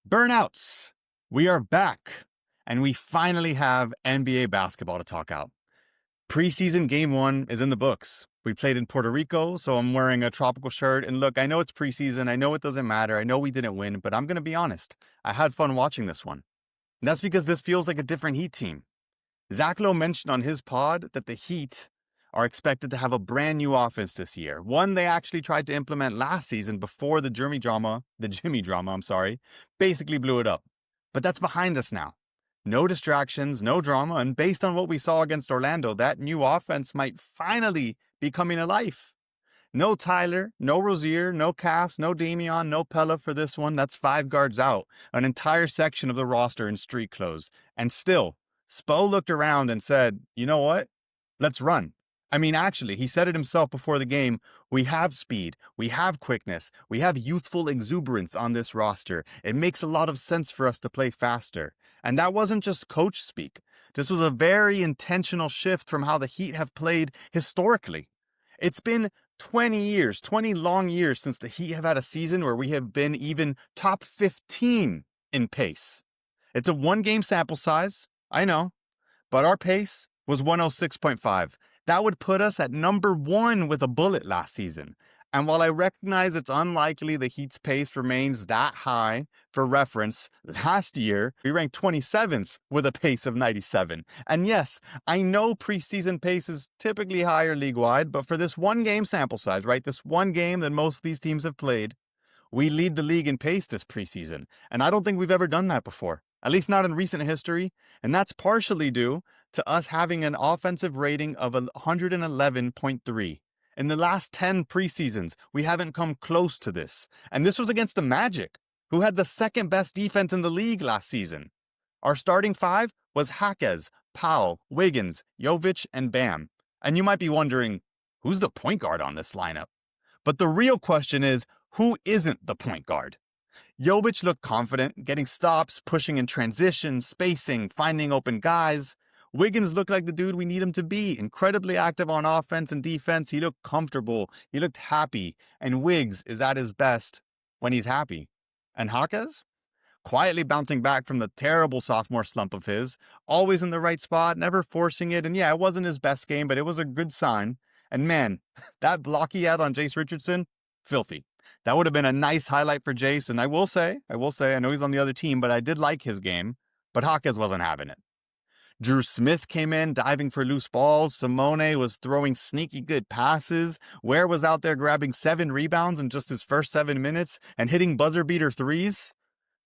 Burnouts. We are back, and we finally have NBA basketball to talk out. Preseason game 1 is in the books. We played in Puerto Rico, so I'm wearing a tropical shirt. And look, I know it's preseason. I know it doesn't matter. I know we didn't win, but I'm going to be honest. I had fun watching this one. And that's because this feels like a different Heat team. Zach Lowe mentioned on his pod that the Heat are expected to have a brand new offense this year. One they actually tried to implement last season before the Jimmy drama, basically blew it up. But that's behind us now. No distractions, no drama, and based on what we saw against Orlando, that new offense might finally be coming to life. No Tyler, no Rozier, no Cass, no Damian, no Pella for this one. That's 5 guards out. An entire section of the roster in street clothes. And still, Spo looked around and said, you know what? Let's run. I mean, actually, he said it himself before the game. We have speed. We have quickness. We have youthful exuberance on this roster. It makes a lot of sense for us to play faster. And that wasn't just coach speak. This was a very intentional shift from how the Heat have played historically. It's been 20 years, 20 long years since the Heat have had a season where we have been even top 15 in pace. It's a 1-game sample size, I know, but our pace was 106.5. That would put us at number 1 with a bullet last season. And while I recognize it's unlikely the Heat's pace remains that high, for reference, last year we ranked 27th with a pace of 97. And yes, I know preseason pace is typically higher league-wide, but for this 1-game sample size, right, this one game that most of these teams have played, we lead the league in pace this preseason. And I don't think we've ever done that before, at least not in recent history. And that's partially due to us having an offensive rating of 111.3. In the last 10 preseasons, we haven't come close to this. And this was against the Magic, who had the second best defense in the league last season. Our starting 5 was Jaquez, Powell, Wiggins, Jovic, and Bam. And you might be wondering, who's the point guard on this lineup? But the real question is, who isn't the point guard? Jovic looked confident, getting stops, pushing in transition, spacing, finding open guys. Wiggins looked like the dude we need him to be, incredibly active on offense and defense. He looked comfortable. He looked happy. And Wiggs is at his best when he's happy. And Jaquez? Quietly bouncing back from the terrible sophomore slump of his, always in the right spot, never forcing it. And yeah, it wasn't his best game, but it was a good sign. And man, that block he had on Jace Richardson, filthy. That would have been a nice highlight for Jace. And I will say, I know he's on the other team, but I did like his game. But Jaquez wasn't having it. Drew Smith came in, diving for loose balls. Simone was throwing sneaky good passes. Ware was out there grabbing 7 rebounds in just his first 7 minutes and hitting buzzer beater threes.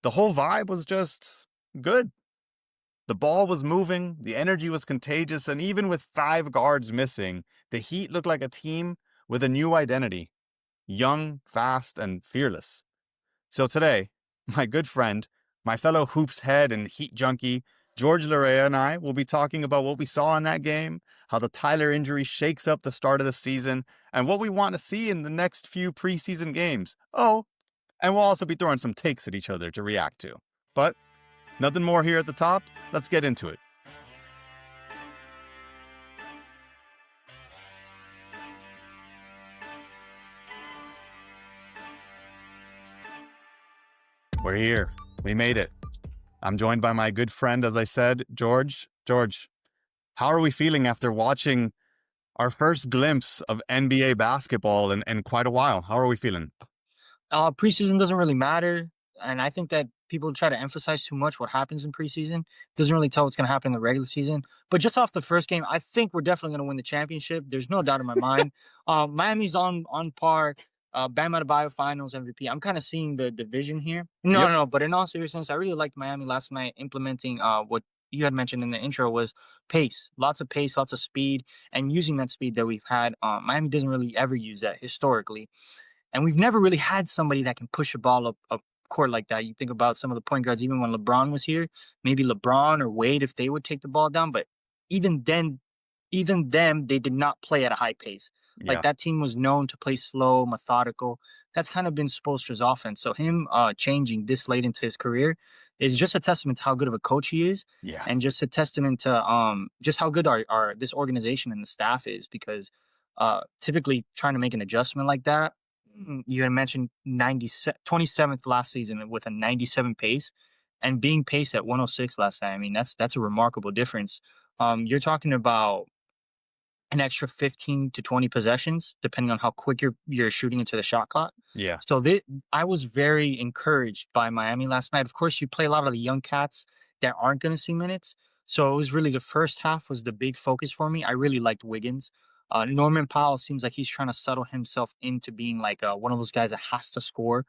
The whole vibe was just good. The ball was moving, the energy was contagious, and even with 5 guards missing, the Heat looked like a team with a new identity. Young, fast, and fearless. So today, my good friend, my fellow hoops head and Heat junkie, George Larrea, and I will be talking about what we saw in that game, how the Tyler injury shakes up the start of the season, and what we want to see in the next few preseason games. Oh, and we'll also be throwing some takes at each other to react to. But nothing more here at the top. Let's get into it. We're here. We made it. I'm joined by my good friend, as I said, George. George, how are we feeling after watching our first glimpse of NBA basketball in quite a while? How are we feeling? Preseason doesn't really matter, and I think that people try to emphasize too much what happens in preseason. Doesn't really tell what's going to happen in the regular season. But just off the first game, I think we're definitely going to win the championship. There's no doubt in my mind. Miami's on par. Bam Adebayo Finals MVP. I'm kind of seeing the division here. No, Yep. no, but in all seriousness, I really liked Miami last night implementing what you had mentioned in the intro was pace, lots of speed, and using that speed that we've had. Miami doesn't really ever use that historically. And we've never really had somebody that can push a ball up court like that. You think about some of the point guards, even when LeBron was here, maybe LeBron or Wade, if they would take the ball down. But even then, even them, they did not play at a high pace. Like Yeah. that team was known to play slow, methodical. That's kind of been Spoelstra's offense. So him changing this late into his career is just a testament to how good of a coach he is, Yeah. and just a testament to just how good our this organization and the staff is. Because typically trying to make an adjustment like that, You had mentioned 27th last season with a 97 pace, and being paced at 106 last time. I mean, that's a remarkable difference. You're talking about an extra 15 to 20 possessions, depending on how quick you're shooting into the shot clock. Yeah. So I was very encouraged by Miami last night. Of course, you play a lot of the young cats that aren't going to see minutes. So it was really the first half was the big focus for me. I really liked Wiggins. Norman Powell seems like he's trying to settle himself into being like one of those guys that has to score.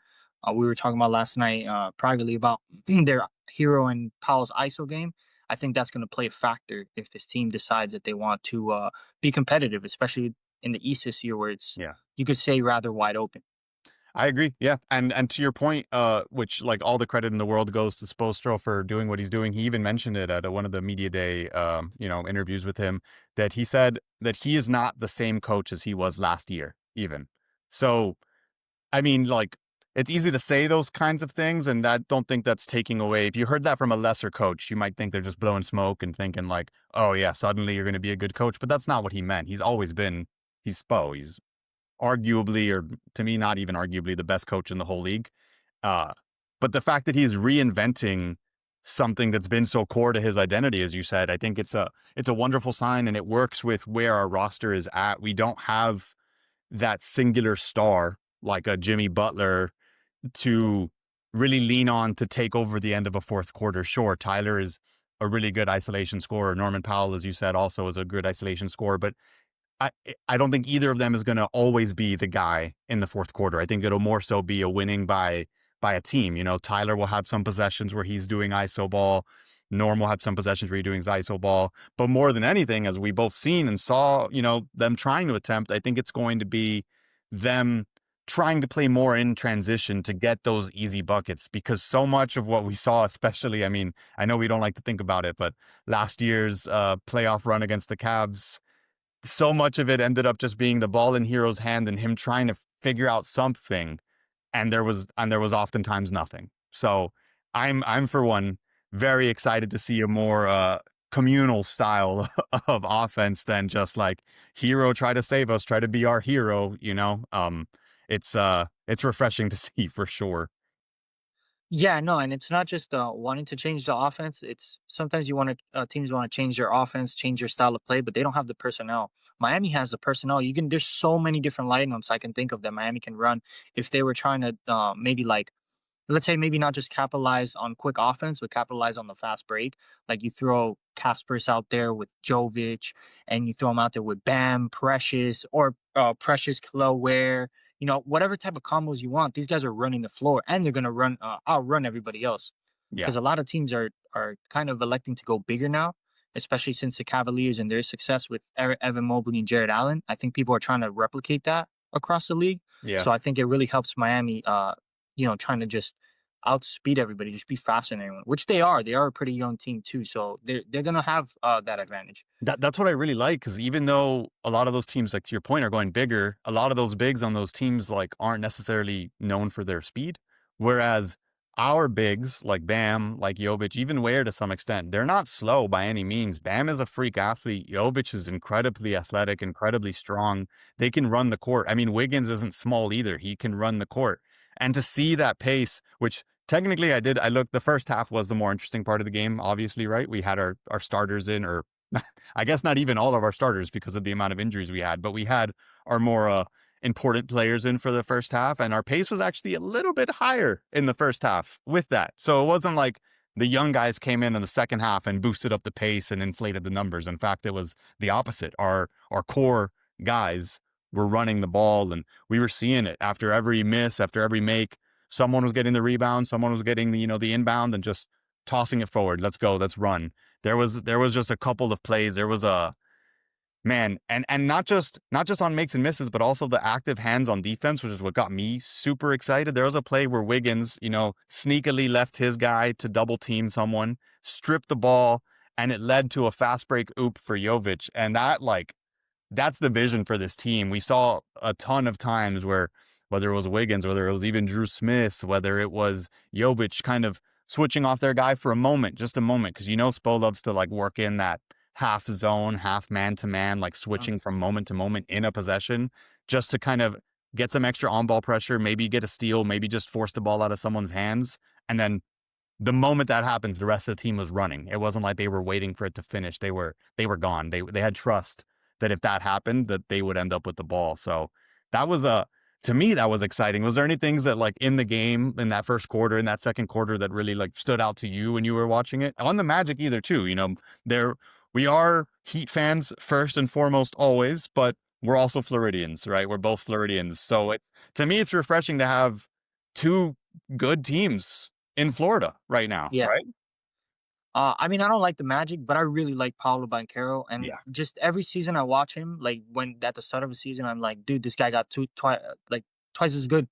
We were talking about last night privately about their hero and Powell's ISO game. I think that's going to play a factor if this team decides that they want to be competitive, especially in the East this year, where it's Yeah. you could say rather wide open. I agree. Yeah. And to your point, which like all the credit in the world goes to Spoelstra for doing what he's doing. He even mentioned it at one of the media day, interviews with him, that he said that he is not the same coach as he was last year, even. So, I mean, like, it's easy to say those kinds of things, and I don't think that's taking away. If you heard that from a lesser coach, you might think they're just blowing smoke and thinking like, oh yeah, suddenly you're going to be a good coach. But that's not what he meant. He's Spo. He's arguably, or to me, not even arguably, the best coach in the whole league. Uh, but the fact that he's reinventing something that's been so core to his identity, as you said, I think it's a wonderful sign, and it works with where our roster is at. We don't have that singular star like a Jimmy Butler to really lean on to take over the end of a fourth quarter. Sure, Tyler is a really good isolation scorer. Norman Powell, as you said, also is a good isolation scorer, but I I don't think either of them is going to always be the guy in the fourth quarter. I think it'll more so be a winning by a team. You know, Tyler will have some possessions where he's doing ISO ball. Norm will have some possessions where he's doing ISO ball. But more than anything, as we both seen and saw, them trying to attempt, I think it's going to be them trying to play more in transition to get those easy buckets, because so much of what we saw, especially, I mean, I know we don't like to think about it, but last year's playoff run against the Cavs, so much of it ended up just being the ball in Hero's hand and him trying to figure out something, and there was oftentimes nothing. So I'm for one very excited to see a more communal style of offense than just like hero try to save us, try to be our hero. It's refreshing to see for sure. Yeah, no, and it's not just wanting to change the offense. It's sometimes you want to teams want to change their offense, change their style of play, but they don't have the personnel. Miami has the personnel. You can There's so many different lineups I can think of that Miami can run if they were trying to maybe like, let's say, maybe not just capitalize on quick offense, but capitalize on the fast break. Like you throw Caspers out there with Jovic, and you throw him out there with Bam, Precious, or Precious Khalil Ware. Whatever type of combos you want, these guys are running the floor, and they're gonna outrun everybody else. Yeah, Because a lot of teams are kind of electing to go bigger now, especially since the Cavaliers and their success with Evan Mobley and Jared Allen. I think people are trying to replicate that across the league. yeah. So I think it really helps Miami. Trying to just outspeed everybody, just be faster than anyone, which they are. They are a pretty young team too, so they're gonna have that advantage. That's what I really like, because even though a lot of those teams, like to your point, are going bigger, a lot of those bigs on those teams like aren't necessarily known for their speed. Whereas our bigs, like Bam, like Jovic, even Ware to some extent, they're not slow by any means. Bam is a freak athlete. Jovic is incredibly athletic, incredibly strong. They can run the court. I mean, Wiggins isn't small either. He can run the court. And to see that pace, which technically I looked, the first half was the more interesting part of the game, obviously, right? We had our starters in, or I guess not even all of our starters because of the amount of injuries we had, but we had our more important players in for the first half, and our pace was actually a little bit higher in the first half with that. So it wasn't like the young guys came in the second half and boosted up the pace and inflated the numbers. In fact, it was the opposite. Our core guys were running the ball, and we were seeing it after every miss, after every make. Someone was getting the rebound, someone was getting the inbound and just tossing it forward. Let's go, let's run. There was just a couple of plays. There was a man, and not just on makes and misses, but also the active hands on defense, which is what got me super excited. There was a play where Wiggins, sneakily left his guy to double team someone, stripped the ball, and it led to a fast break oop for Jovic. And that's the vision for this team. We saw a ton of times where, whether it was Wiggins, whether it was even Drew Smith, whether it was Jovic, kind of switching off their guy for a moment, just a moment, because Spo loves to like work in that half zone, half man to man, like Mm. switching from moment to moment in a possession, just to kind of get some extra on-ball pressure, maybe get a steal, maybe just force the ball out of someone's hands, and then the moment that happens, the rest of the team was running. It wasn't like they were waiting for it to finish. They were gone. They had trust that if that happened, that they would end up with the ball. So that was a to me that was exciting. Was there any things that like in the game in that first quarter, in that second quarter that really like stood out to you when you were watching it? On the Magic either too, there we are Heat fans first and foremost always, but we're also Floridians, right? We're both Floridians. So it's to me it's refreshing to have two good teams in Florida right now, Yeah. right? I mean, I don't like the Magic, but I really like Paulo Banchero, and Yeah. just every season I watch him, like when at the start of a season, I'm like, dude, this guy got twice as good.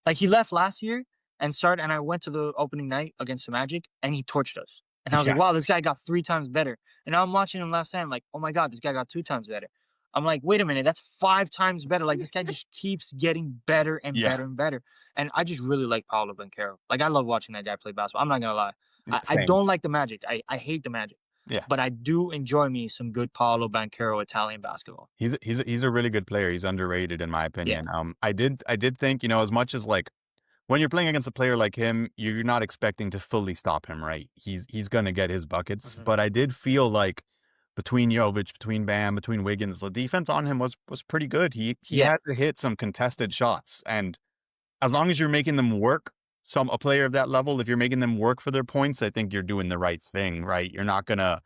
Like he left last year and I went to the opening night against the Magic, and he torched us. And I was Yeah. like, wow, this guy got 3 times better. And now I'm watching him last time, like, oh my god, this guy got 2 times better. I'm like, wait a minute, that's 5 times better. Like this guy just keeps getting better and Yeah. better and better. And I just really like Paulo Banchero. Like I love watching that guy play basketball. I'm not gonna lie. I Same. don't like the Magic. I hate the Magic. Yeah. But I do enjoy me some good Paolo Banchero Italian basketball. He's a really good player. He's underrated in my Yeah. opinion. I did think, as much as like when you're playing against a player like him, you're not expecting to fully stop him, right? He's gonna get his buckets. Mhm. But I did feel like between Jovic, between Bam, between Wiggins, the defense on him was pretty good. He Yeah. had to hit some contested shots. And as long as you're making them work, a player of that level, if you're making them work for their points, I think you're doing the right thing, right? You're not gonna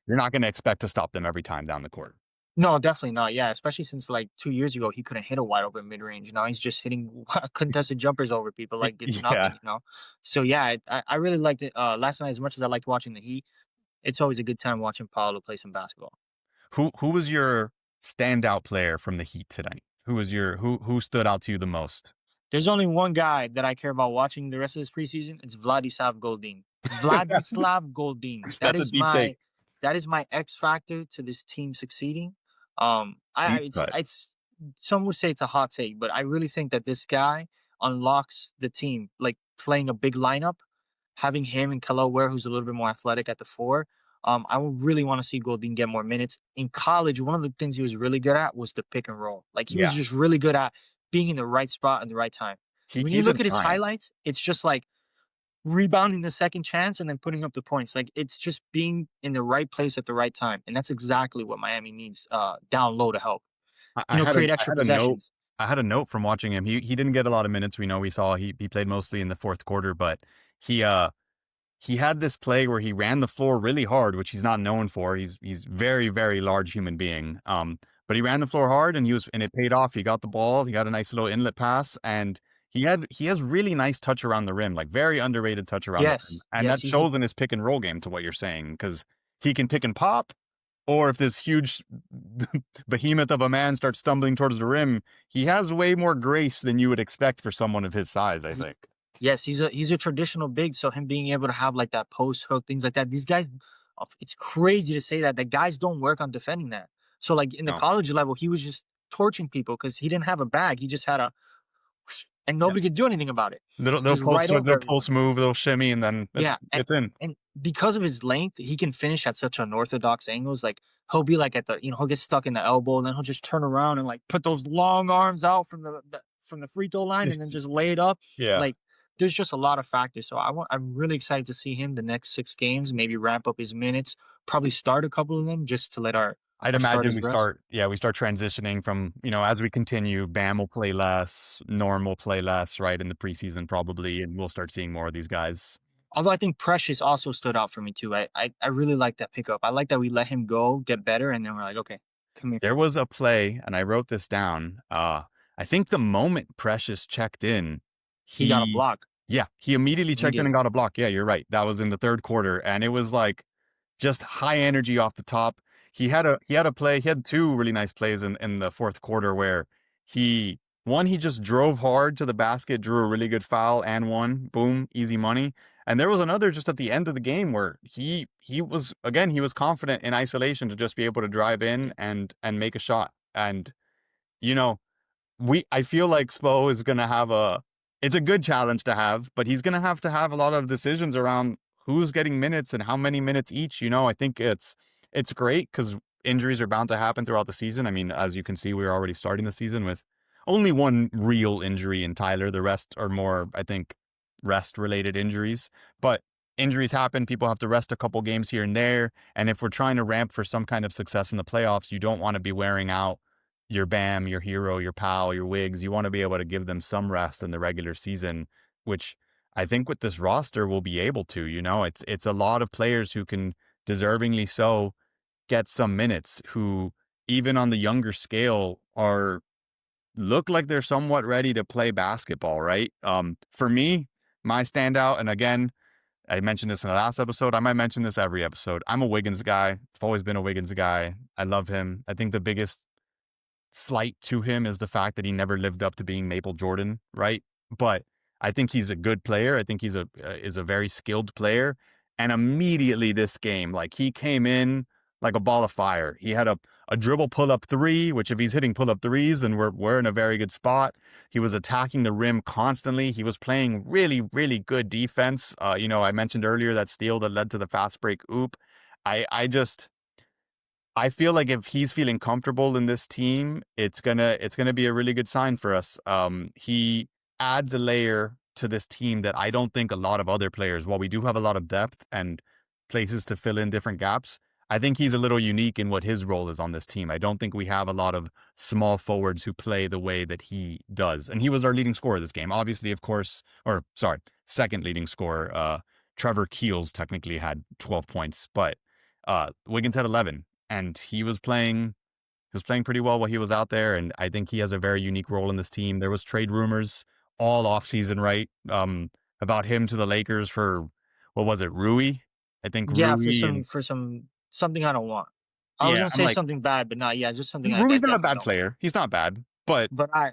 expect to stop them every time down the court. No, definitely not. Yeah, especially since like 2 years ago he couldn't hit a wide open mid range. Now he's just hitting contested jumpers over people like it's Yeah. nothing. So yeah, I really liked it. Last night, as much as I liked watching the Heat, it's always a good time watching Paolo play some basketball. Who was your standout player from the Heat tonight? Who stood out to you the most? There's only one guy that I care about watching the rest of this preseason. It's Vladislav Goldin. Vladislav Goldin. That's a deep take. That is my X factor to this team succeeding. Deep cut. It's some would say it's a hot take, but I really think that this guy unlocks the team. Like playing a big lineup, having him and Kello Ware, who's a little bit more athletic at the four. I would really want to see Goldin get more minutes. In college, one of the things he was really good at was the pick and roll. Like he was Yeah. just really good at being in the right spot at the right time. When you He's a look at his giant. highlights, it's just like rebounding the second chance and then putting up the points. Like it's just being in the right place at the right time. And that's exactly what Miami needs down low to help. I had a Create I extra had a note possessions. I had a note from watching him. He didn't get a lot of minutes. We saw he played mostly in the fourth quarter, but he he had this play where he ran the floor really hard, which he's not known for. He's very, very large human being. But he ran the floor hard and it paid off. He got the ball, he got a nice little inlet pass, and he has really nice touch around the rim, like very underrated touch around the rim. Yes. And Yes. that shows in his pick and roll game to what you're saying, because he can pick and pop, or if this huge behemoth of a man starts stumbling towards the rim, he has way more grace than you would expect for someone of his size, I think. Yes, he's a traditional big, so him being able to have like that post hook, things like that. These guys, it's crazy to say that the guys don't work on defending that. So like in the No. college level, he was just torching people because he didn't have a bag. He just had a, and Yeah. nobody could do anything about it. They'll Just post right over they'll everyone. post move, they'll shimmy, and then Yeah, it's in. and because of his length, he can finish at such unorthodox angles. Like he'll be like he'll get stuck in the elbow, and then he'll just turn around and like put those long arms out from the free throw line, and then just lay it up. Yeah. Like there's just a lot of factors. So I'm really excited to see him the next 6 games. Maybe ramp up his minutes. Probably start a couple of them just to let I'd our imagine starters rest. we start transitioning from, as we continue, Bam will play less, Norm will play less, right, in the preseason probably, and we'll start seeing more of these guys. Although I think Precious also stood out for me too. I really like that pickup. I like that we let him go, get better, and then we're like, okay, come here. There was a play, and I wrote this down. I think the moment Precious checked in, He got a block. yeah, he immediately checked in and Immediately. got a block. Yeah, you're right. That was in the third quarter, and it was like just high energy off the top. He had a play. He had two really nice plays in the fourth quarter where he just drove hard to the basket, drew a really good foul, and won. Boom, easy money. And there was another just at the end of the game where he was confident in isolation to just be able to drive in and make a shot. And you know, I feel like Spo is gonna have it's a good challenge to have, but he's gonna have to have a lot of decisions around who's getting minutes and how many minutes each. I think it's great because injuries are bound to happen throughout the season. I mean, as you can see, we're already starting the season with only one real injury in Tyler. The rest are more, I think, rest related injuries. But injuries happen. People have to rest a couple games here and there. And if we're trying to ramp for some kind of success in the playoffs, you don't want to be wearing out your Bam, your Hero, your Powell, your Wiggs. You want to be able to give them some rest in the regular season, which I think with this roster we'll be able to. It's a lot of players who can deservingly so get some minutes, who even on the younger scale are look like they're somewhat ready to play basketball, right? For me, my standout, and again, I mentioned this in the last episode. I might mention this every episode. I'm a Wiggins guy. I've always been a Wiggins guy. I love him. I think the biggest slight to him is the fact that he never lived up to being Maple Jordan, right? But I think he's a good player. I think he's is a very skilled player. And immediately this game, like he came in like a ball of fire. He had a dribble pull up three, which if he's hitting pull up threes, then we're in a very good spot. He was attacking the rim constantly. He was playing really, really good defense. I mentioned earlier that steal that led to the fast break oop. I feel like if he's feeling comfortable in this team, it's gonna be a really good sign for us. He adds a layer to this team that I don't think a lot of other players, while we do have a lot of depth and places to fill in different gaps, I think he's a little unique in what his role is on this team. I don't think we have a lot of small forwards who play the way that he does. And he was our leading scorer this game. Obviously, of course, or sorry, second leading scorer. Trevor Keels technically had 12 points, but Wiggins had 11, and he was playing pretty well while he was out there, and I think he has a very unique role in this team. There was trade rumors all offseason, right? About him to the Lakers for what was it, Rui? I think Yeah, for Rui some and for some something I don't want. I was yeah, gonna I'm say like, something bad, but not yeah, just something I Rui's not a definitely bad don't want. player. He's not bad, but But I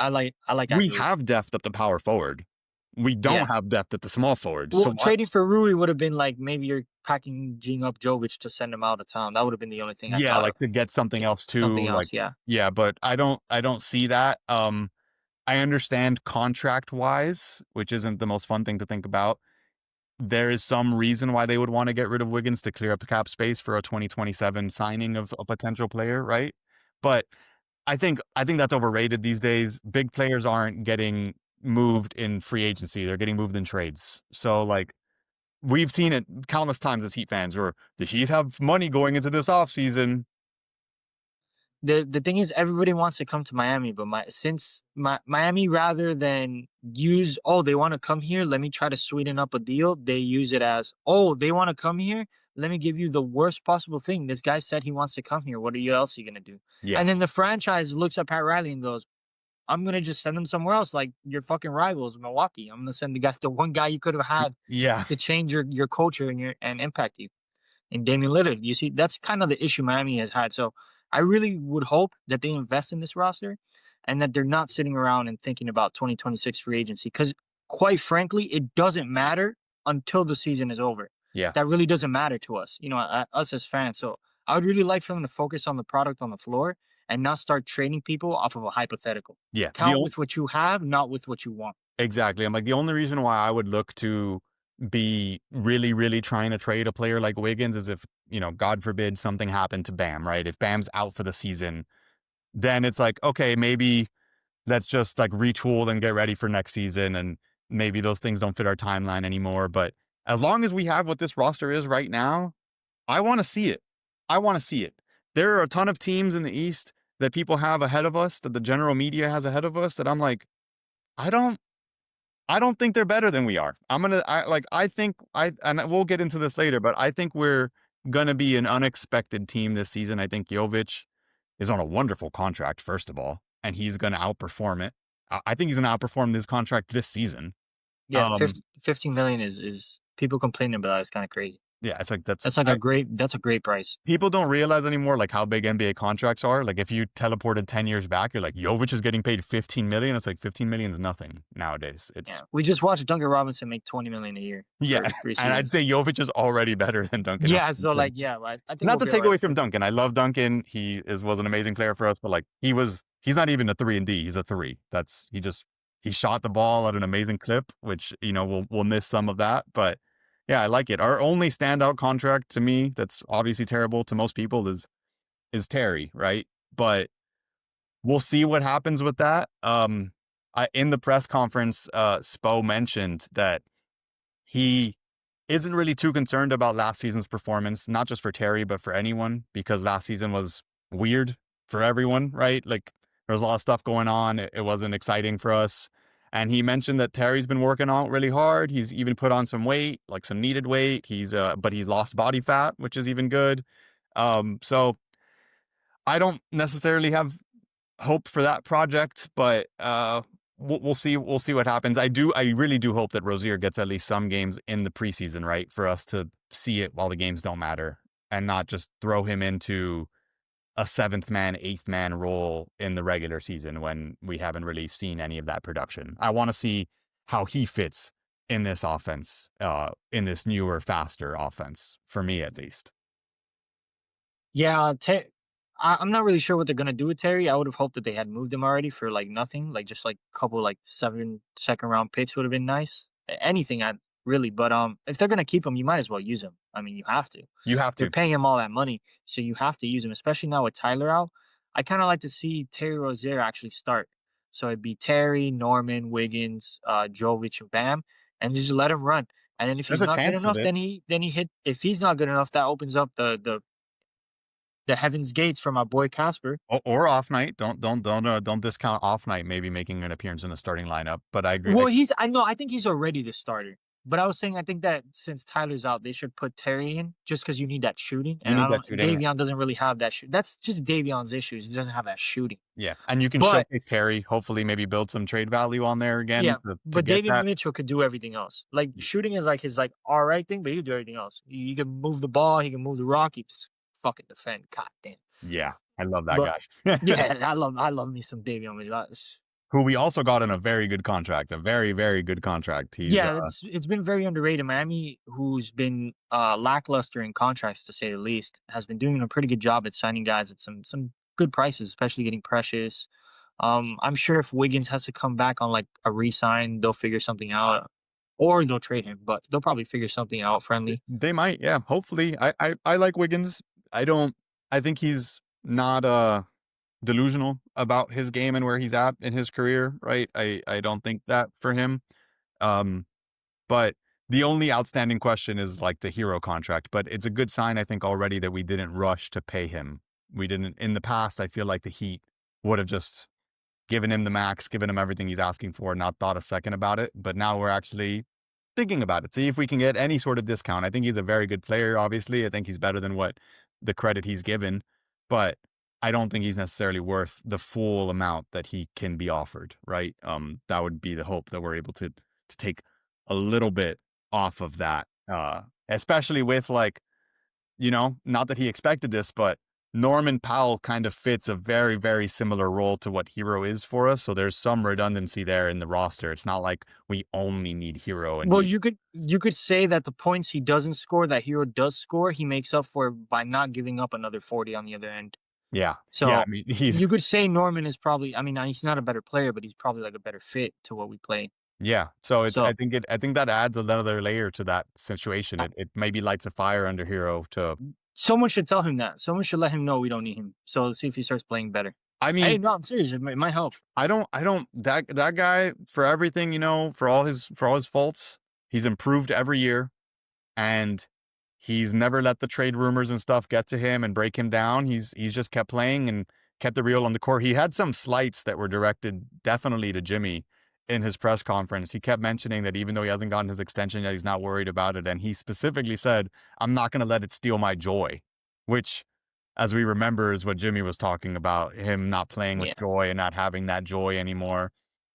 like we Agreed. have depth at the power forward. We don't Yeah. have depth at the small forward. So Well, what? trading for Rui would have been like maybe you're packaging up Jovic to send him out of town. That would have been the only thing I Yeah, thought of. like to get something Yeah. else Something too. Like, else, yeah. yeah, but I don't see that. I understand contract wise, which isn't the most fun thing to think about. There is some reason why they would want to get rid of Wiggins to clear up cap space for a 2027 signing of a potential player, right? But I think that's overrated these days. Big players aren't getting moved in free agency. They're getting moved in trades. So like we've seen it countless times as Heat fans where the Heat have money going into this offseason. The thing is everybody wants to come to Miami, but Miami rather than use they want to come here, let me try to sweeten up a deal. They use it as they want to come here. Let me give you the worst possible thing. This guy said he wants to come here. What are you else are you gonna do? Yeah. And then the franchise looks at Pat Riley and goes, I'm gonna just send him somewhere else, like your fucking rivals, Milwaukee. I'm gonna send the one guy you could have had Yeah. to change your culture and impact you. And Damian Lillard, you see, that's kind of the issue Miami has had. So I really would hope that they invest in this roster and that they're not sitting around and thinking about 2026 free agency. Because quite frankly, it doesn't matter until the season is over. Yeah. That really doesn't matter to us, us as fans. So I would really like for them to focus on the product on the floor and not start trading people off of a hypothetical. Yeah. Count with what you have, not with what you want. Exactly. I'm like, the only reason why I would look to be really, really trying to trade a player like Wiggins is if, God forbid something happened to Bam, right? If Bam's out for the season, then it's like, okay, maybe let's just like retool and get ready for next season. And maybe those things don't fit our timeline anymore. But as long as we have what this roster is right now, I want to see it. I want to see it. There are a ton of teams in the East that people have ahead of us, that the general media has ahead of us, that I'm like, I don't I don't think they're better than we are. I think and we'll get into this later, but I think we're gonna be an unexpected team this season. I think Jovic is on a wonderful contract, first of all, and he's gonna outperform it. I think he's gonna outperform this contract this season. Yeah, Um, 15 million is people complaining about it. It's kind of crazy. yeah, it's like That's like that's a great price. people don't realize anymore like how big NBA contracts are. Like if you teleported 10 years back, you're like, Jovic is getting paid 15 million. It's like 15 million is nothing nowadays. Yeah, we just watched Duncan Robinson make 20 million a year Yeah, for 3 and I'd seasons. say Jovic is already better than Duncan Yeah, so Robinson. like, yeah, I think Not we'll to be take alright away with from him. Duncan. I love Duncan. Was an amazing player for us, but like he's not even a 3-and-D. He's a 3. He shot the ball at an amazing clip, which, we'll miss some of that, but yeah, I like it. Our only standout contract to me that's obviously terrible to most people is Terry, right? But we'll see what happens with that. In the press conference, Spo mentioned that he isn't really too concerned about last season's performance, not just for Terry, but for anyone, because last season was weird for everyone, right? Like there was a lot of stuff going on. It wasn't exciting for us. And he mentioned that Terry's been working out really hard. He's even put on some weight, like some needed weight. But he's lost body fat, which is even good. So I don't necessarily have hope for that project, but we'll see. We'll see what happens. I really do hope that Rozier gets at least some games in the preseason, right, for us to see it while the games don't matter, and not just throw him into a seventh man, eighth man role in the regular season when we haven't really seen any of that production. I want to see how he fits in this offense, in this newer, faster offense, for me at least. Yeah, I'm not really sure what they're gonna do with Terry. I would have hoped that they had moved him already for like nothing, like just like a couple like 7 second round picks would have been nice. Anything, I really. But if they're gonna keep him, you might as well use him. I mean, you have to. You have They're to. paying him all that money, so you have to use him, especially now with Tyler out. I kind of like to see Terry Rozier actually start. So it'd be Terry, Norman, Wiggins, Jovic, and Bam, and just let him run. And then if There's he's a not good chance of enough, it. then he hit. If he's not good enough, that opens up the heavens gates for my boy Casper. Or off night. Don't discount off night. Maybe making an appearance in the starting lineup. But I agree. Well, I know, I think he's already the starter. But I was saying I think that since Tyler's out, they should put Terry in just because you need that shooting. You And I need that don't shooting. Davion doesn't really have that shoot. That's just Davion's issues. He doesn't have that shooting. Yeah, and you can But showcase Terry. Hopefully, maybe build some trade value on there again yeah, to but get David that. Mitchell could do everything else. Like shooting is like his like all right thing, but he can do everything else. He can move the ball, he can move the rock, he just fucking defend. God damn. Yeah, I love that But guy. yeah, I love me some Davion Mitchell. Who we also got in a very good contract, a very very good contract. He's Yeah, it's been very underrated. Miami, who's been lackluster in contracts to say the least, has been doing a pretty good job at signing guys at some good prices, especially getting Precious. I'm sure if Wiggins has to come back on like a re-sign, they'll figure something out, or they'll trade him. But they'll probably figure something out friendly. they might, yeah. Hopefully, I like Wiggins. I don't. I think he's not delusional about his game and where he's at in his career. Right. I don't think that for him. Um, But the only outstanding question is like the hero contract. But it's a good sign, I think, already that we didn't rush to pay him. We didn't in the past. I feel like the Heat would have just given him the max, given him everything he's asking for, not thought a second about it. But now we're actually thinking about it. See if we can get any sort of discount. I think he's a very good player, obviously. I think he's better than what the credit he's given, but I don't think he's necessarily worth the full amount that he can be offered, right? That would be the hope that we're able to take a little bit off of that. Especially with like, not that he expected this, but Norman Powell kind of fits a very, very similar role to what Hero is for us. So there's some redundancy there in the roster. It's not like we only need Hero and Well, he, you could say that the points he doesn't score, that Hero does score, he makes up for by not giving up another 40 on the other end. yeah, yeah. I So mean, he's you could say Norman is probably. I mean, he's not a better player, but he's probably like a better fit to what we play. yeah. So it's So I think that adds another layer to that situation. It maybe lights a fire under Hero to. someone should tell him that. Someone should let him know we don't need him. So let's see if he starts playing better. I Hey, mean, no, I'm serious. It might help. I don't that guy for everything, for all his faults, he's improved every year. And he's never let the trade rumors and stuff get to him and break him down. He's just kept playing and kept it real on the court. He had some slights that were directed definitely to Jimmy in his press conference. He kept mentioning that even though he hasn't gotten his extension yet, he's not worried about it. And he specifically said, "I'm not going to let it steal my joy," which, as we remember, is what Jimmy was talking about, him not playing Yeah. with joy and not having that joy anymore.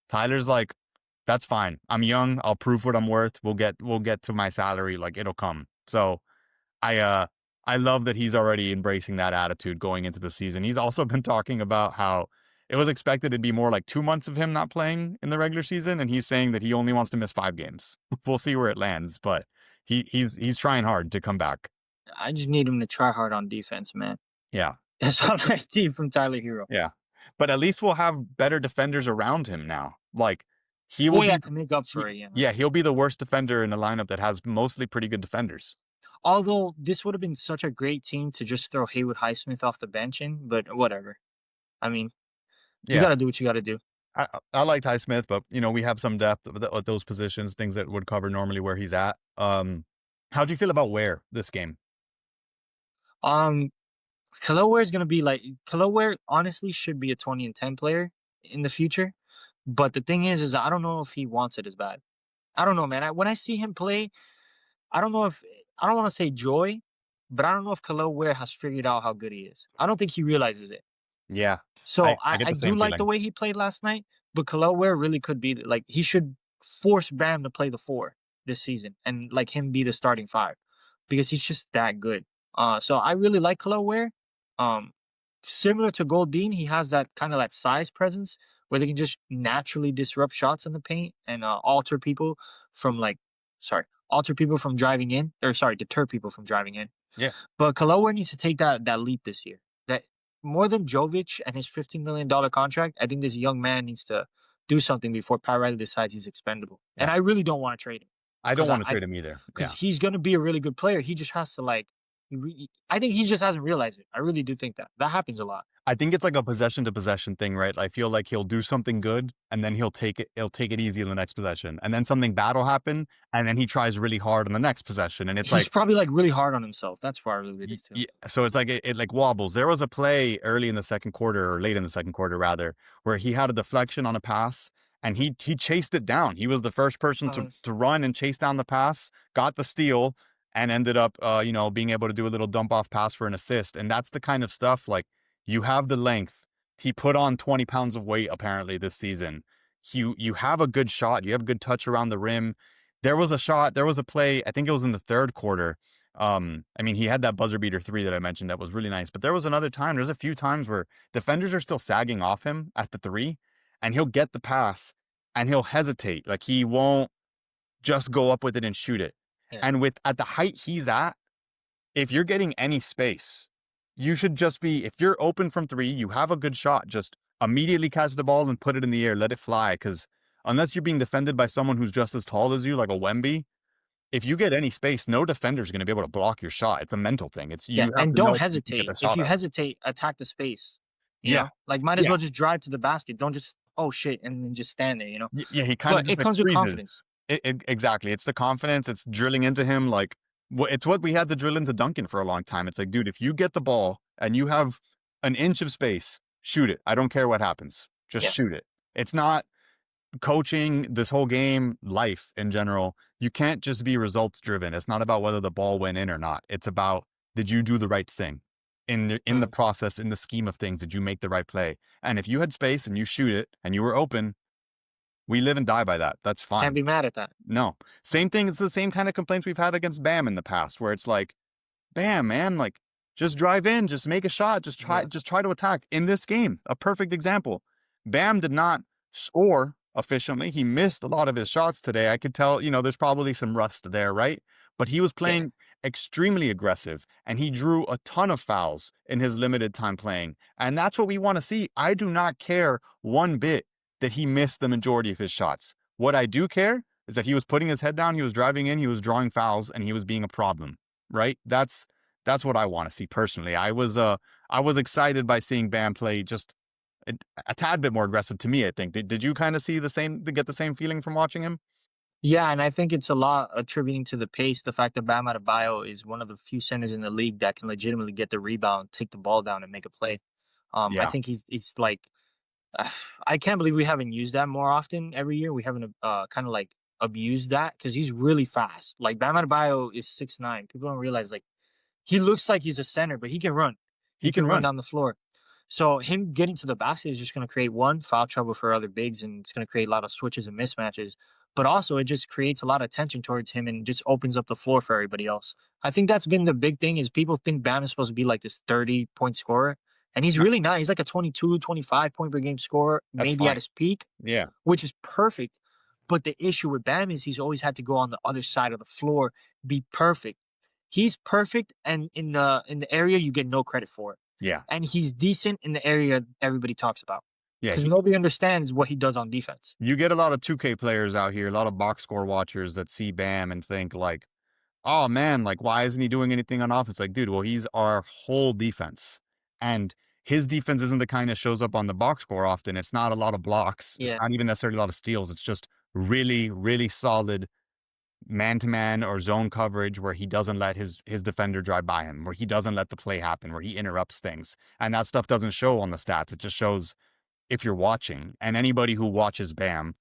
Tyler's like, that's fine. I'm young. I'll prove what I'm worth. We'll get to my salary. Like it'll come. So I uh I love that he's already embracing that attitude going into the season. He's also been talking about how it was expected to be more like 2 months of him not playing in the regular season, and he's saying that he only wants to miss 5 games. We'll see where it lands, but he's trying hard to come back. I just need him to try hard on defense, man. Yeah. That's all I need from Tyler Hero. Yeah. But at least we'll have better defenders around him now. Like he will Well, yeah, be to make up for it, yeah, he'll be the worst defender in a lineup that has mostly pretty good defenders. Although this would have been such a great team to just throw Haywood Highsmith off the bench in, but whatever. I mean, You Yeah. got to do what you got to do. I like Ty Smith, but we have some depth at those positions, things that would cover normally where he's at. How do you feel about Ware this game? Um, Khalil Ware is gonna be like Khalil Ware. Honestly, should be a 20 and 10 player in the future. But the thing is I don't know if he wants it as bad. I don't know, man. When I see him play, I don't know if I don't want to say joy, but I don't know if Khalil Ware has figured out how good he is. I don't think he realizes it. Yeah, So I get I the do same like the feeling. way he played last night, but Khalil Ware really could be like he should force Bam to play the four this season and like him be the starting five because he's just that good. So I really like Khalil Ware. Um, Similar to Goldine, he has that kind of that size presence where they can just naturally disrupt shots in the paint and from like, alter people from driving in, or sorry, deter people from driving in. Yeah, But Kalowa needs to take that leap this year. That more than Jovic and his $15 million contract, I think this young man needs to do something before Pat Riley decides he's expendable. yeah. And I really don't want to trade him I don't because want to trade him either. because Yeah. he's gonna be a really good player. He just has to I think he just hasn't realized it. I really do think that happens a lot. I think it's like a possession to possession thing, right? I feel like he'll do something good and then he'll take it easy in the next possession. And then something bad will happen and then he tries really hard on the next possession. And it's He's like, probably like really hard on himself. That's probably what it is too. so it's like it like wobbles. There was a play early in the second quarter, or late in the second quarter rather, where he had a deflection on a pass and he chased it down. He was the first person Uh, to run and chase down the pass, got the steal, and ended up being able to do a little dump off pass for an assist. And that's the kind of stuff like you have the length. He put on 20 pounds of weight apparently this season. You have a good shot. You have a good touch around the rim. There was a shot, there was a play, I think it was in the third quarter. I mean, he had that buzzer beater three that I mentioned that was really nice, but there was another time, there's a few times where defenders are still sagging off him at the three, and he'll get the pass and he'll hesitate. Like he won't just go up with it and shoot it. yeah. And with at the height he's at, if you're getting any space, you should just be, if you're open from three, you have a good shot, just immediately catch the ball and put it in the air, let it fly. Because unless you're being defended by someone who's just as tall as you, like a Wemby, if you get any space, no defender is going to be able to block your shot. It's a mental thing. It's Yeah, you have and to don't know if you can get hesitate. the If shot you up. hesitate, attack the space. Yeah, Like might as yeah, well just drive to the basket. Don't just oh shit and then just stand there. yeah. He kind of But just it like comes with freezes. confidence. Exactly. It's the confidence. It's drilling into him. Like it's what we had to drill into Duncan for a long time. It's like, dude, if you get the ball and you have an inch of space, shoot it. I don't care what happens. Just Yeah. shoot it. It's not coaching, this whole game, life in general. You can't just be results driven. It's not about whether the ball went in or not. It's about, did you do the right thing in the Mm. process, in the scheme of things? Did you make the right play? And if you had space and you shoot it and you were open, we live and die by that. That's Can't fine. be mad at that. No, same thing. It's the same kind of complaints we've had against Bam in the past, where it's like, Bam, man, like just drive in, just make a shot, Yeah. just try to attack. In this game, a perfect example. Bam did not score efficiently. He missed a lot of his shots today. I could tell, there's probably some rust there, right? But he was Yeah. playing extremely aggressive and he drew a ton of fouls in his limited time playing. And that's what we want to see. I do not care one bit that he missed the majority of his shots. What I do care is that he was putting his head down, he was driving in, he was drawing fouls, and he was being a problem, right? That's what I want to see personally. I was excited by seeing Bam play just a tad bit more aggressive to me, I think. Did you kind of see the same, get the same feeling from watching him? Yeah, and I think it's a lot attributing to the pace. The fact that Bam Adebayo is one of the few centers in the league that can legitimately get the rebound, take the ball down, and make a play. I Yeah. think he's like I can't believe we haven't used that more often every year. We haven't kind of like abused that because he's really fast. Like Bam Adebayo is 6'9". People don't realize like he looks like he's a center, but he can run. He He can can run run. down the floor. So him getting to the basket is just going to create one foul trouble for other bigs, and it's going to create a lot of switches and mismatches. But also, it just creates a lot of tension towards him and just opens up the floor for everybody else. I think that's been the big thing is people think Bam is supposed to be like this 30-point scorer, and he's No, really not. He's like a 22, 25 point per game scorer, that's maybe at fine. his peak, Yeah. which is perfect. But the issue with Bam is he's always had to go on the other side of the floor, be perfect. He's perfect, and in the area you get no credit for it. Yeah. And he's decent in the area everybody talks about Yeah. because nobody understands what he does on defense. You get a lot of 2K players out here, a lot of box score watchers that see Bam and think like, oh man, like why isn't he doing anything on offense? Like, dude, well, he's our whole defense. And his defense isn't the kind that shows up on the box score often. It's not a lot of blocks. It's Yeah. not even necessarily a lot of steals. It's just really, really solid man to man or zone coverage where he doesn't let his defender drive by him, where he doesn't let the play happen, where he interrupts things. And that stuff doesn't show on the stats. It just shows if you're watching. And anybody who watches Bam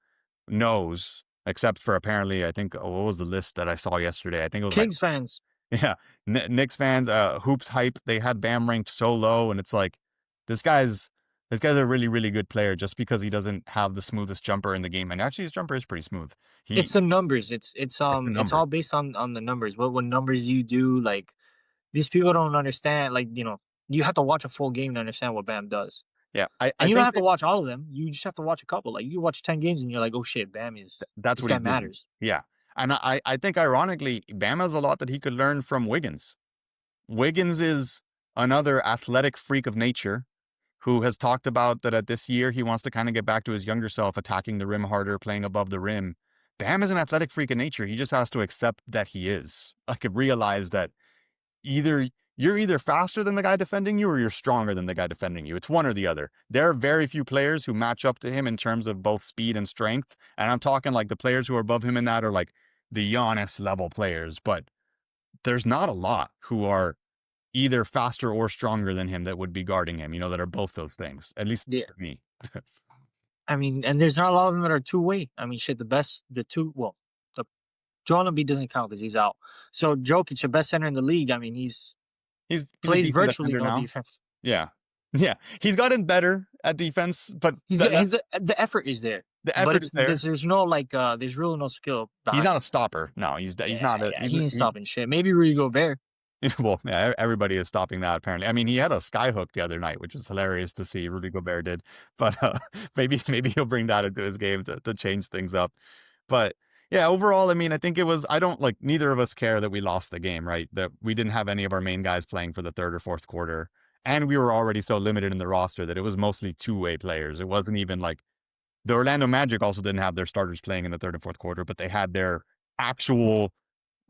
knows, except for apparently, I think, oh, what was the list that I saw yesterday? I think it was like, Kings fans. yeah, Knicks fans, hoops hype. They had Bam ranked so low, and it's like this guy's this guy's a really really good player just because he doesn't have the smoothest jumper in the game, and actually his jumper is pretty smooth. It's He the numbers. it's a It's number. all based on the numbers. What numbers you do, like these people don't understand, like, you have to watch a full game to understand what Bam does. Yeah, And I you don't think have to that watch all of them. You just have to watch a couple. Like you watch 10 games and you're like, "Oh shit, Bam is that's this what guy he's doing. matters." Yeah, and I think ironically, Bam has a lot that he could learn from Wiggins. Wiggins is another athletic freak of nature who has talked about that at this year he wants to kind of get back to his younger self, attacking the rim harder, playing above the rim. Bam is an athletic freak of nature. He just has to accept that he is. Like realize that either you're either faster than the guy defending you or you're stronger than the guy defending you. It's one or the other. There are very few players who match up to him in terms of both speed and strength. And I'm talking like the players who are above him in that are like the Giannis level players, but there's not a lot who are either faster or stronger than him that would be guarding him, that are both those things, at least Yeah. for me. I mean, and there's not a lot of them that are two-way. I mean, shit, the Joel Embiid doesn't count because he's out. So Jokic, the best center in the league. I mean, He's a plays decent virtually defender no now. defense. Yeah. Yeah. He's gotten better at defense, but The effort is there, the but effort is there. there's no like there's really no skill He's behind not a it. stopper. No, he's Yeah, not a yeah, he ain't stopping shit. Maybe Rudy Gobert. well, yeah, everybody is stopping that apparently. I mean, he had a sky hook the other night, which was hilarious to see. Rudy Gobert did, but maybe he'll bring that into his game to change things up. But yeah, overall, I mean, I think it was. I don't like neither of us care that we lost the game, right? That we didn't have any of our main guys playing for the third or fourth quarter, and we were already so limited in the roster that it was mostly two-way players. It wasn't even like the Orlando Magic also didn't have their starters playing in the third and fourth quarter, but they had their actual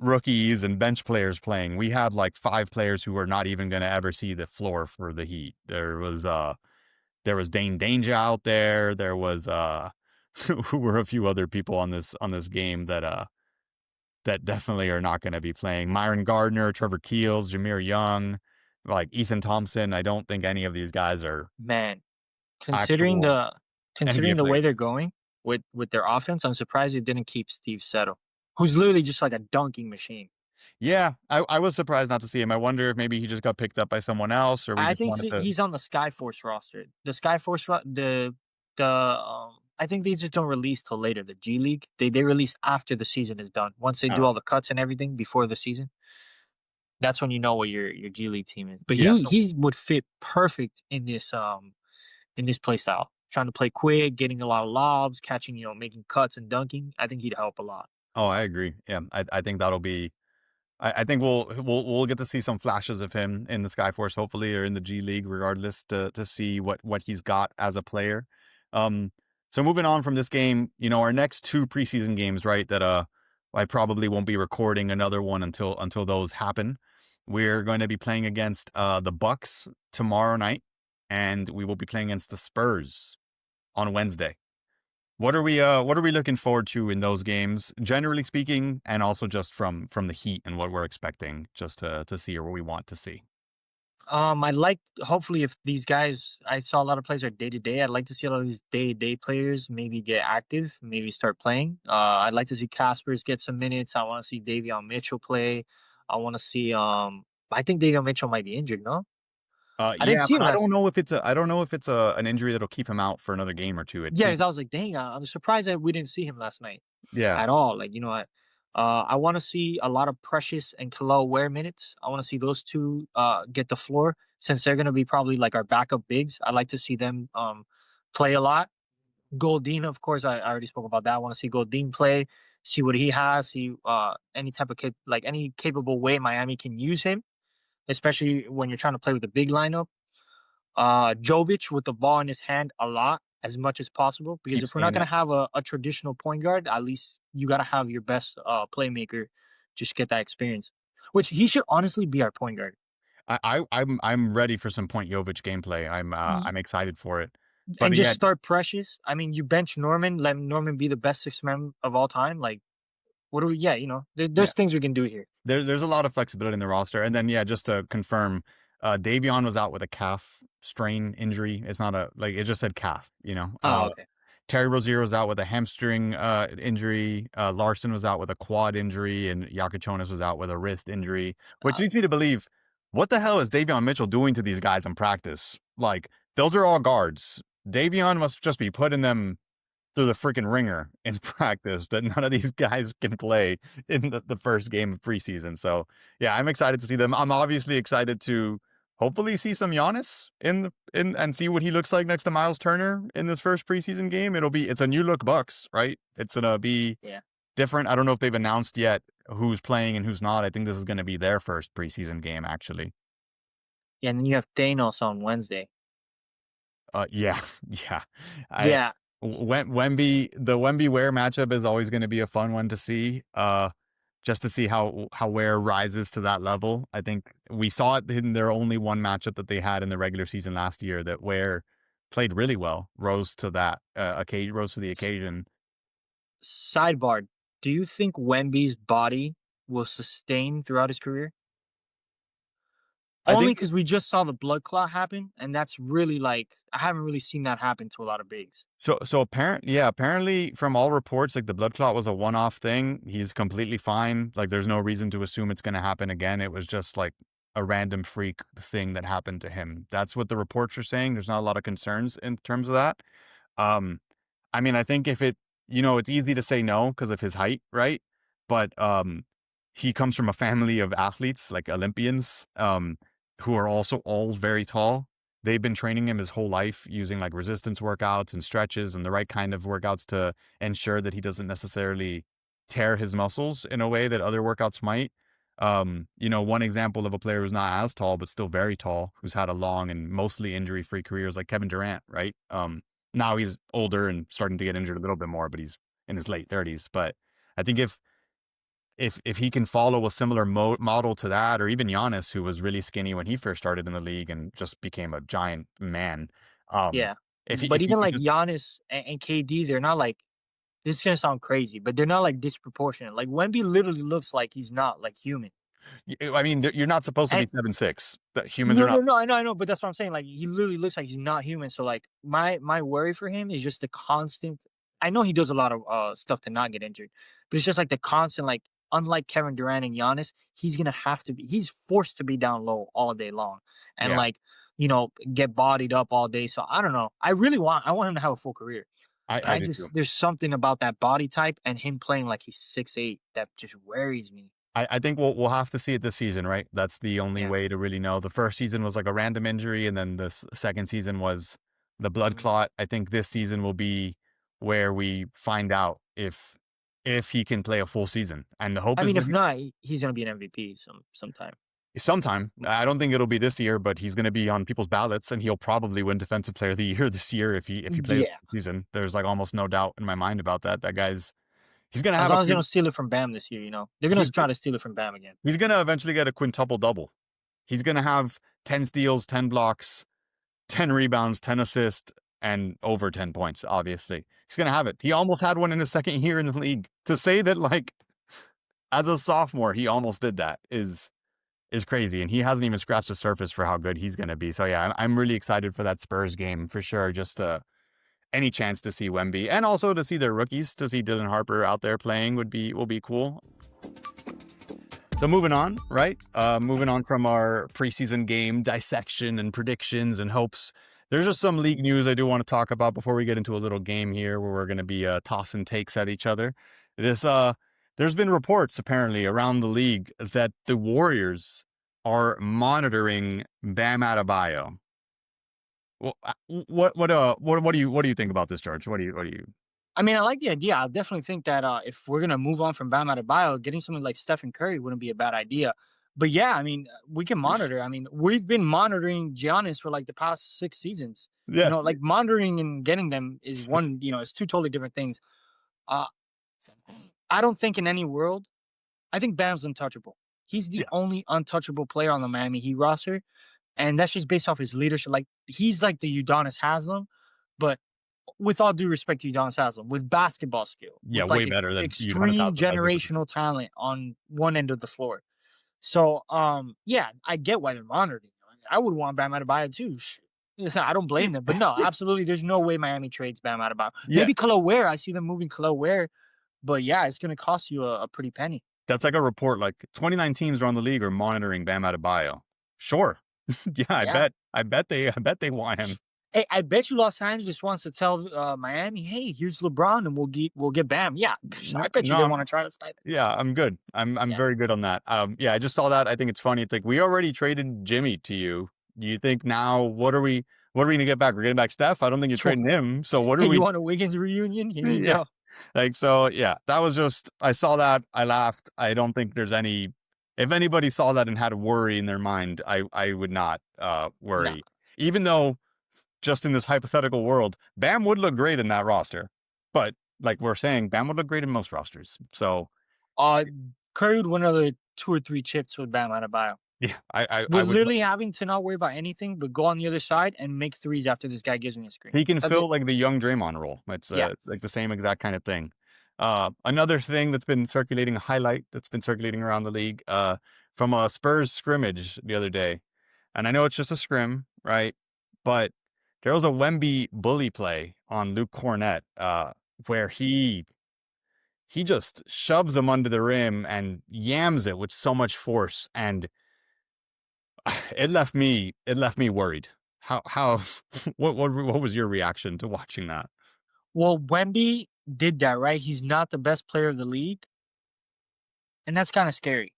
rookies and bench players playing. We had like five players who were not even going to ever see the floor for the Heat. There was Dane Danger out there. There was who were a few other people on this game that definitely are not going to be playing. Myron Gardner, Trevor Keels, Jameer Young, like Ethan Thompson. I don't think any of these guys are Man, considering actual the NBA considering the way players. they're going with their offense, I'm surprised they didn't keep Steve Settle, who's literally just like a dunking machine. Yeah, I was surprised not to see him. I wonder if maybe he just got picked up by someone else, or we I just think wanted to. he's on the Skyforce roster. The Skyforce I think they just don't release till later. The G League they release after the season is done. Once they do Oh, all the cuts and everything before the season, that's when you know what your G League team is. But yeah. he would fit perfect in this play style. Trying to play quick, getting a lot of lobs, catching, making cuts and dunking. I think he'd help a lot. Oh, I agree. Yeah, I think that'll be. I think we'll get to see some flashes of him in the Skyforce, hopefully, or in the G League, regardless, to see what he's got as a player. Um, so moving on from this game, our next two preseason games, right? That I probably won't be recording another one until those happen. We're going to be playing against the Bucks tomorrow night, and we will be playing against the Spurs on Wednesday. What are we looking forward to in those games, generally speaking, and also just from the Heat and what we're expecting, just to see or what we want to see. I like hopefully if these guys I saw a lot of players are day to day. I'd like to see a lot of these day to day players maybe get active, maybe start playing. I'd like to see Caspers get some minutes. I want to see Davion Mitchell play. I want to see I think Davion Mitchell might be injured, no? I didn't Yeah, see but him last. I don't know if it's an injury that'll keep him out for another game or two. It Yeah, seems, 'cause I was like, dang, I'm surprised that we didn't see him last night yeah. at all. Like, what? I want to see a lot of Precious and Khalil Ware minutes. I want to see those two get the floor since they're going to be probably like our backup bigs. I'd like to see them play a lot. Goldine, of course, I already spoke about that. I want to see Goldine play, see what he has, see any type of any capable way Miami can use him, especially when you're trying to play with a big lineup. Jovic with the ball in his hand a lot, as much as possible. Because Keep if we're not saying gonna it. have a traditional point guard, at least you gotta have your best playmaker just get that experience. Which he should honestly be our point guard. I'm ready for some Point Jovic gameplay. Y- I'm excited for it. And But just yeah, start Precious. I mean, you bench Norman, let Norman be the best six man of all time. Like, what do we? Yeah, yeah. there's things we can do here. There's a lot of flexibility in the roster. And then yeah, just to confirm, Davion was out with a calf strain injury. It's not a like it just said calf, you know. Oh, okay. Terry Rozier was out with a hamstring injury. Larson was out with a quad injury, and Yakachonis was out with a wrist injury, which Uh, leads me to believe, what the hell is Davion Mitchell doing to these guys in practice? Like, those are all guards. Davion must just be putting them through the freaking ringer in practice that none of these guys can play in the first game of preseason. So yeah, I'm excited to see them. I'm obviously excited to hopefully see some Giannis in and see what he looks like next to Miles Turner in this first preseason game. It's a new look Bucks, right? It's gonna be yeah, different. I don't know if they've announced yet who's playing and who's not. I think this is gonna be their first preseason game actually. yeah. And then you have Thanos on Wednesday. Yeah, yeah. I Yeah, The Wemby Ware matchup is always going to be a fun one to see. Just to see how Ware rises to that level. I think we saw it in their only one matchup that they had in the regular season last year that Ware played really well, rose to that occasion, rose to the occasion. sidebar, do you think Wemby's body will sustain throughout his career? I Only think because we just saw the blood clot happen, and that's really like I haven't really seen that happen to a lot of bigs. apparently from all reports, like the blood clot was a one-off thing. He's completely fine. Like there's no reason to assume it's going to happen again. It was just like a random freak thing that happened to him. That's what the reports are saying. There's not a lot of concerns in terms of that. Um, I mean, I think if it, it's easy to say no because of his height, right? But he comes from a family of athletes, like Olympians, who are also all very tall. They've been training him his whole life using like resistance workouts and stretches and the right kind of workouts to ensure that he doesn't necessarily tear his muscles in a way that other workouts might. One example of a player who's not as tall but still very tall, who's had a long and mostly injury-free career is like Kevin Durant, right? Now he's older and starting to get injured a little bit more, but he's in his late 30s. But I think if he can follow a similar model to that, or even Giannis, who was really skinny when he first started in the league and just became a giant man, um, Yeah, if he but if he even could like just, Giannis and KD, they're not like this is gonna sound crazy, but they're not like disproportionate. Like Wemby literally looks like he's not like human. I mean, you're not supposed to be And 7'6". Humans are no, no, not. no, I know, but that's what I'm saying. Like he literally looks like he's not human. So like my worry for him is just the constant. I know he does a lot of stuff to not get injured, but it's just like the constant like. Unlike Kevin Durant and Giannis, he's gonna have to be. He's forced to be down low all day long, and Yeah, like get bodied up all day. So I don't know. I want him to have a full career, but I I do too. just there's something about that body type and him playing like he's 6'8" that just worries me. I think we'll have to see it this season, right? That's the only Yeah. way to really know. The first season was like a random injury, and then the second season was the blood Mhm. clot. I think this season will be where we find out if he can play a full season. And the hope I is mean, that if not, he's gonna be an MVP sometime. sometime. I don't think it'll be this year, but he's going to be on people's ballots, and he'll probably win Defensive Player of the Year this year if he plays Yeah, the season. There's like almost no doubt in my mind about that. That guy's he's going to as have a long as they don't steal it from Bam this year, they're gonna he's try to steal it from Bam again. he's going to eventually get a quintuple double. He's going to have 10 steals, 10 blocks, 10 rebounds, 10 assists, and over 10 points, obviously. He's going to have it. He almost had one in his second year in the league. To say that, like, as a sophomore, he almost did that is crazy. And he hasn't even scratched the surface for how good he's going to be. So, yeah, I'm really excited for that Spurs game for sure. Just any chance to see Wemby and also to see their rookies, to see Dylan Harper out there playing will be cool. So moving on, right? Moving on from our preseason game dissection and predictions and hopes. There's just some league news I do want to talk about before we get into a little game here where we're going to be tossing takes at each other. This there's been reports apparently around the league that the Warriors are monitoring Bam Adebayo. Well, what do you think about this, George? What do you? I mean, I like the idea. I definitely think that if we're gonna move on from Bam Adebayo, getting someone like Stephen Curry wouldn't be a bad idea. But yeah, I mean, we can monitor. I mean, we've been monitoring Giannis for like the past 6 seasons. Yeah, Like monitoring and getting them is one. It's two totally different things. Uh, I don't think in any world. I think Bam's untouchable. He's the Yeah. only untouchable player on the Miami Heat roster, and that's just based off his leadership. Like he's like the Udonis Haslam, but with all due respect to Udonis Haslam, with basketball skill, Yeah, with way like better than Udonis extreme Haslem has ever been. generational talent on one end of the floor. So, yeah, I get why they're monitoring him. I would want Bam Adebayo too. I don't blame them, but no, absolutely, there's no way Miami trades Bam Adebayo. Yeah, Maybe Khalil Ware. I see them moving Khalil Ware, but yeah, it's gonna cost you a pretty penny. that's like a report, like 29 teams around the league are monitoring Bam Adebayo. Sure. Yeah, Yeah. I bet they want him. Hey, I bet you Los Angeles wants to tell Miami, "Hey, here's LeBron, and we'll get Bam." Yeah, No, I bet you they no, want to try to slide it. yeah, I'm good. I'm Yeah, very good on that. Yeah, I just saw that. I think it's funny. It's like we already traded Jimmy to you. Do you think now what are we gonna get back? We're getting back Steph. I don't think you're trading him. So what hey, are you we? want a Wiggins reunion? Here you Yeah, go. like so. Yeah, that was just. I saw that. I laughed. I don't think there's any. If anybody saw that and had a worry in their mind, I would not No, worry. Even though just in this hypothetical world, Bam would look great in that roster. But like we're saying, Bam would look great in most rosters. So uh, Curry would win another 2 or 3 chips with Bam Adebayo. yeah, I With would. literally having to not worry about anything, but go on the other side and make threes after this guy gives me a screen. He can That's fill it. like the young Draymond role. Yeah. It's like the same exact kind of thing. Another thing that's been circulating, a highlight that's been circulating around the league, from a Spurs scrimmage the other day, and I know it's just a scrim, right? But there was a Wemby bully play on Luke Cornett, where he just shoves him under the rim and yams it with so much force, and it left me worried. How what was your reaction to watching that? Well, Wemby did that, right? He's not the best player of the league, and that's kind of scary.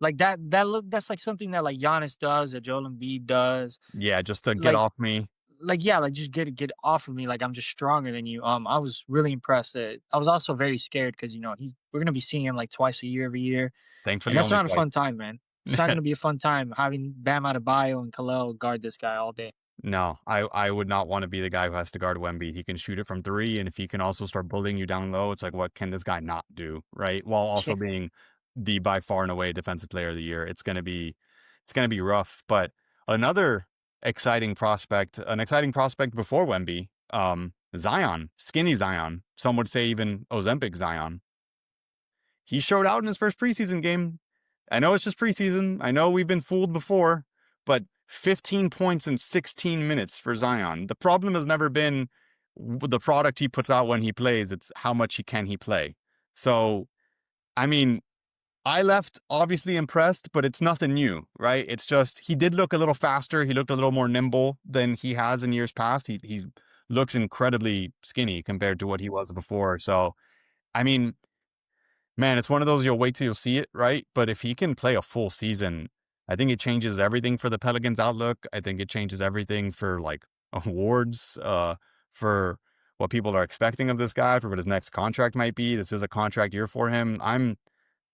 Like that's like something that like Giannis does, that Joel Embiid does. Yeah, just to get Like off me. yeah, like just get off of me. Like I'm just stronger than you. I was really impressed. I was also very scared because we're gonna be seeing him like twice a year, every year, and Thankfully, that's only not a twice. fun time, man. It's not gonna be a fun time having Bam Adebayo and Khalil guard this guy all day. No, I would not want to be the guy who has to guard Wemby. He can shoot it from three, and if he can also start bullying you down low, it's like, what can this guy not do, right? While also being the by far and away defensive player of the year. It's gonna be rough. But another an exciting prospect before Wemby, Zion, skinny Zion. Some would say even Ozempic Zion. He showed out in his first preseason game. I know it's just preseason. I know we've been fooled before, but 15 points in 16 minutes for Zion. The problem has never been the product he puts out when he plays. It's how much he play. So, I mean, I left obviously impressed, but it's nothing new, right? It's just he did look a little faster. He looked a little more nimble than he has in years past. He looks incredibly skinny compared to what he was before. So, I mean, man, it's one of those you'll wait till you'll see it, right? But if he can play a full season, I think it changes everything for the Pelicans outlook. I think it changes everything for like awards, for what people are expecting of this guy, for what his next contract might be. This is a contract year for him.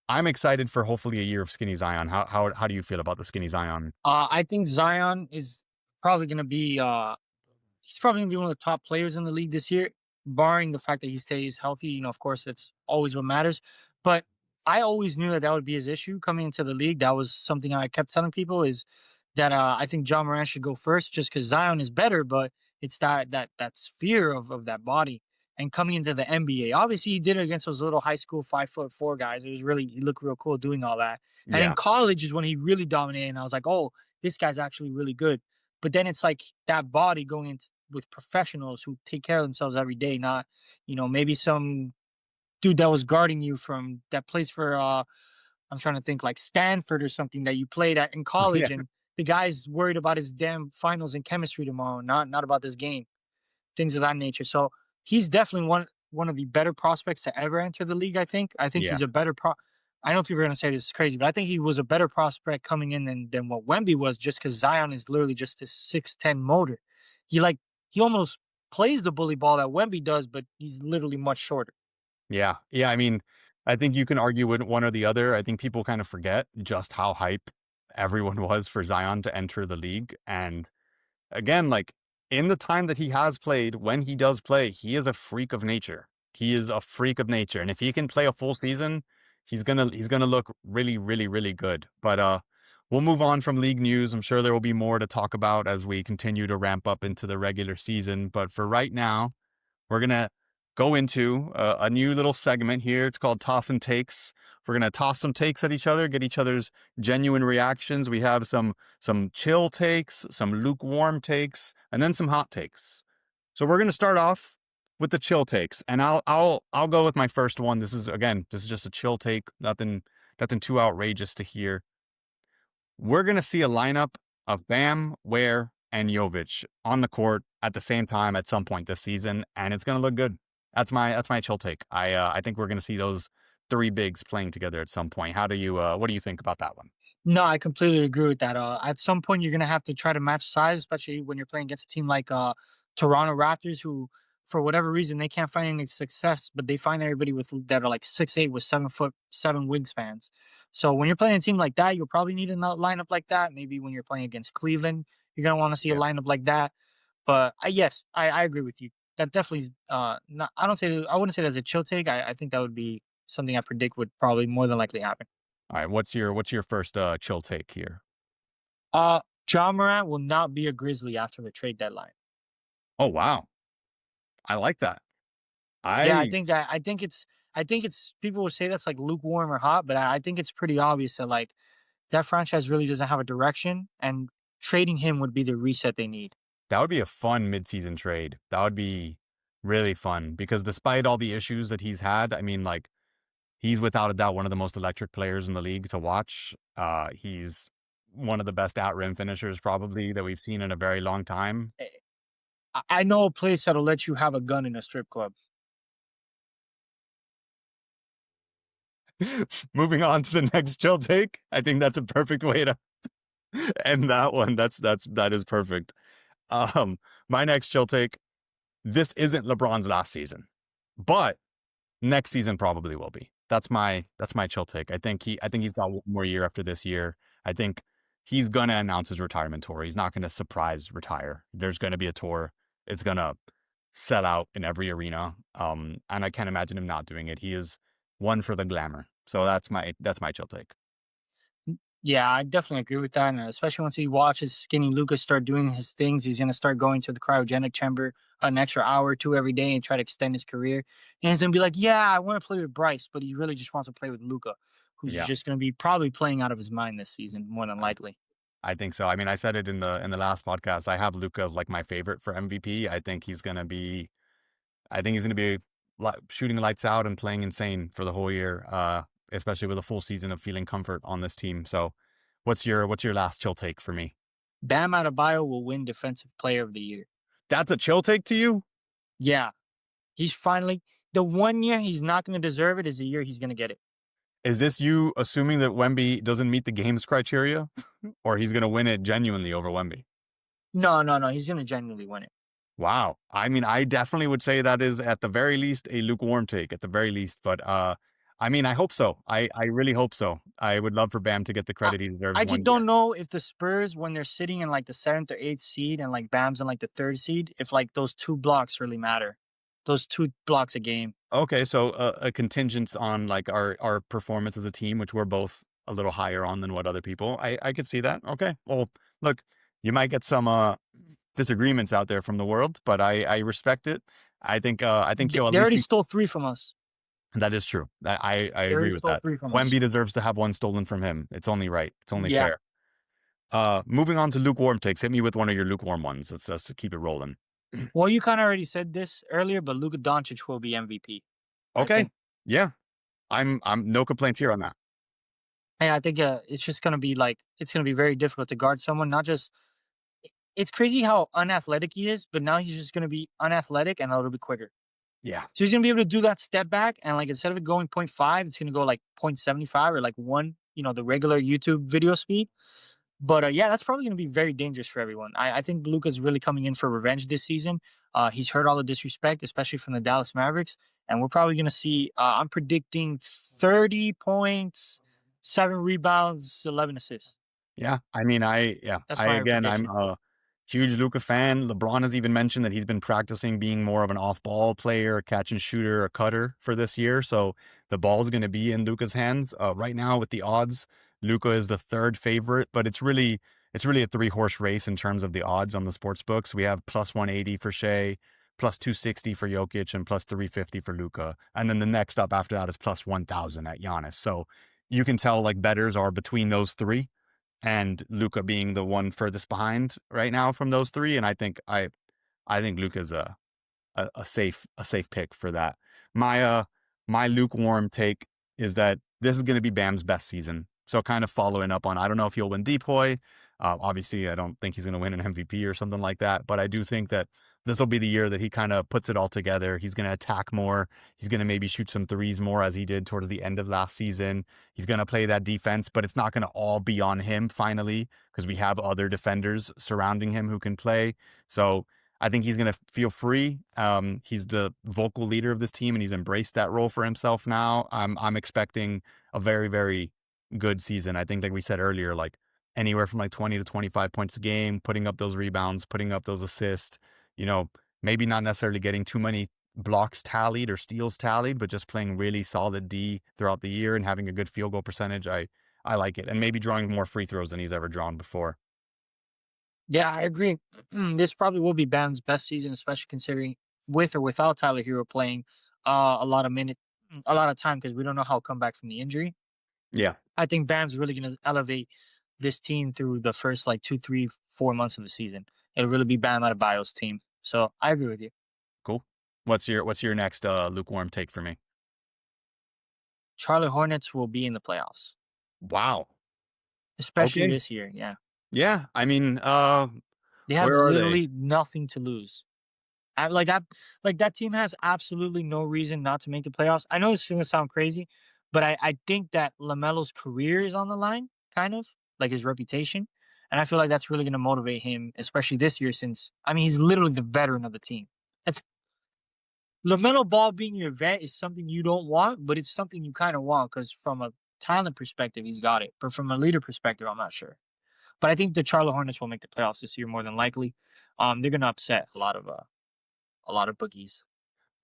I'm excited for hopefully a year of skinny Zion. How do you feel about the skinny Zion? I think Zion is probably gonna be he's probably gonna be one of the top players in the league this year, barring the fact that he stays healthy. Of course, that's always what matters. But I always knew that that would be his issue coming into the league. That was something I kept telling people is that I think John Moran should go first, just because Zion is better, but it's that sphere of that body. And coming into the NBA, obviously he did it against those little high school 5'4" guys. It was really he looked real cool doing all that. And in Yeah, college is when he really dominated, and I was like, oh, this guy's actually really good. But then it's like that body going into with professionals who take care of themselves every day, not, maybe some dude that was guarding you from that plays for I'm trying to think like Stanford or something that you played at in yeah, college, and the guy's worried about his damn finals in chemistry tomorrow, not about this game, things of that nature. So he's definitely one of the better prospects to ever enter the league. I think yeah, he's a better pro. I know people are gonna say this is crazy, but I think he was a better prospect coming in than what Wemby was, just because Zion is literally just a 6'10" motor. He like he almost plays the bully ball that Wemby does, but he's literally much shorter. yeah, yeah. I mean, I think you can argue with one or the other. I think people kind of forget just how hype everyone was for Zion to enter the league, and again, like in the time that he has played, when he does play, he is a freak of nature. He is a freak of nature. And if he can play a full season, He's gonna look really, really, really good. But we'll move on from league news. I'm sure there will be more to talk about as we continue to ramp up into the regular season. But for right now, we're gonna go into a new little segment here. It's called Toss and Takes. We're gonna toss some takes at each other, get each other's genuine reactions. We have some chill takes, some lukewarm takes, and then some hot takes. So we're gonna start off with the chill takes, and I'll go with my first one. This is just a chill take, nothing too outrageous to hear. We're gonna see a lineup of Bam, Ware, and Jovic on the court at the same time at some point this season, and it's gonna look good. That's my chill take. I think we're gonna see those three bigs playing together at some point. What do you think about that one? No, I completely agree with that. At some point, you're gonna have to try to match size, especially when you're playing against a team like Toronto Raptors, who, for whatever reason, they can't find any success, but they find everybody with that are like 6'8" with 7'7" wingspans. So when you're playing a team like that, you'll probably need a lineup like that. Maybe when you're playing against Cleveland, you're gonna want to see a Yeah. lineup like that. But yes, I agree with you. That definitely is not. I wouldn't say that's a chill take. I think that would be something I predict would probably more than likely happen. All right, what's your first chill take here? Uh, John Morant will not be a Grizzly after the trade deadline. Oh wow, I like that. Yeah, I I think it's people will say that's like lukewarm or hot, but I think it's pretty obvious that like that franchise really doesn't have a direction, and trading him would be the reset they need. That would be a fun midseason trade. That would be really fun because despite all the issues that he's had, I mean, like he's without a doubt one of the most electric players in the league to watch. He's one of the best at rim finishers probably that we've seen in a very long time. Eh, I know a place that'll let you have a gun in a strip club. Moving on to the next chill take. I think that's a perfect way to end that one. That is perfect. Um, my next chill take. This isn't LeBron's last season, but next season probably will be. That's my chill take. I think he's got one more year after this year. I think he's gonna announce his retirement tour. He's not gonna surprise retire. There's gonna be a tour. It's gonna sell out in every arena. And I can't imagine him not doing it. He is one for the glamour. So that's my chill take. Yeah, I definitely agree with that, and especially once he watches Skinny Lucas start doing his things, he's gonna start going to the cryogenic chamber an extra hour or two every day and try to extend his career. And he's gonna be like, "Yeah, I want to play with Bryce, but he really just wants to play with Luca, who's Yeah, just gonna be probably playing out of his mind this season, more than I, likely." I think so. I mean, I said it in the last podcast. I have Luca as like my favorite for MVP. I think he's gonna be shooting lights out and playing insane for the whole year, especially with a full season of feeling comfort on this team. So, what's your last chill take for me? Bam Adebayo will win Defensive Player of the Year. That's a chill take to you? Yeah, he's finally the one year he's not gonna deserve it is the year he's gonna get it. Is this you assuming that Wemby doesn't meet the game's criteria, or he's gonna win it genuinely over Wemby? No, no, no, he's gonna genuinely win it. Wow. I mean, I definitely would say that is at the very least a lukewarm take, at the very least. But I mean, I hope so. I really hope so. I would love for Bam to get the I credit he deserves I just one year. don't know if the Spurs, when they're sitting in like the seventh or eighth seed and like Bam's in like the third seed, if like those 2 blocks really matter. Those 2 blocks a game. Okay, so a contingent on like our performance as a team, which we're both a little higher on than what other people. I could see that. Okay, well, look, you might get some disagreements out there from the world, but I respect it. I think he'll at They least already be. stole 3 from us. That is true. I They agree already with stole that. 3 from us. Wemby deserves to have one stolen from him. It's only right. It's only Yeah. fair. Moving on to lukewarm takes. Hit me with one of your lukewarm ones. Let's keep it rolling. Well, you kind of already said this earlier, but Luka Doncic will be MVP. I Okay, think. yeah, I'm no complaints here on that. And I think it's just gonna be like it's gonna be very difficult to guard someone. Not just it's crazy how unathletic he is, but now he's just gonna be unathletic and a little bit quicker. Yeah, So he's gonna be able to do that step back, and like instead of it going point 0.5, it's gonna go like 0.75 or like one, the regular YouTube video speed. But yeah, that's probably gonna be very dangerous for everyone. I think Luca's really coming in for revenge this season. He's heard all the disrespect, especially from the Dallas Mavericks, and we're probably gonna see. I'm predicting 30 points, 7 rebounds, 11 assists. yeah. I mean, That's I my again, prediction. Huge Luca fan. LeBron has even mentioned that he's been practicing being more of an off-ball player, a catch and shooter, a cutter for this year. So the ball's going to be in Luca's hands. Right now, with the odds, Luca is the third favorite, but it's really a three-horse race in terms of the odds on the sports books. We have plus 180 for Shea, plus 260 for Jokic, and plus 350 for Luca. And then the next up after that is plus 1,000 at Giannis. So you can tell like bettors are between those three and Luca being the one furthest behind right now from those three. And I think Luca's a safe pick for that. My lukewarm take is that this is going to be Bam's best season. So kind of following up on, I don't know if he'll win Depoy. Obviously, I don't think he's going to win an MVP or something like that. But I do think that this will be the year that he kind of puts it all together. He's going to attack more. He's going to maybe shoot some threes more as he did towards the end of last season. He's going to play that defense, but it's not going to all be on him finally because we have other defenders surrounding him who can play. So I think he's going to feel free. He's the vocal leader of this team, and he's embraced that role for himself now. I'm expecting a very, very good season. I think, like we said earlier, like anywhere from like 20 to 25 points a game, putting up those rebounds, putting up those assists, maybe not necessarily getting too many blocks tallied or steals tallied, but just playing really solid D throughout the year and having a good field goal percentage. I like it. And maybe drawing more free throws than he's ever drawn before. Yeah, I agree. This probably will be Bam's best season, especially considering with or without Tyler Hero playing a lot of time because we don't know how he'll come back from the injury. Yeah, I think Bam's really going to elevate this team through the first like 2, 3, 4 months of the season. It'll really be Bam Adebayo's team. So I agree with you. cool. What's your next lukewarm take for me? Charlotte Hornets will be in the playoffs, Wow. especially Okay. this year. Yeah, Yeah. I mean, they have where are they? literally nothing to lose. Like that team has absolutely no reason not to make the playoffs. I know it's gonna sound crazy, but I think that Lamelo's career is on the line, kind of like his reputation, and I feel like that's really gonna motivate him, especially this year. Since I mean, he's literally the veteran of the team. That's Lamelo Ball being your vet is something you don't want, but it's something you kind of want because from a talent perspective, he's got it. But from a leader perspective, I'm not sure. But I think the Charlotte Hornets will make the playoffs this year more than likely. They're gonna upset a lot of bookies.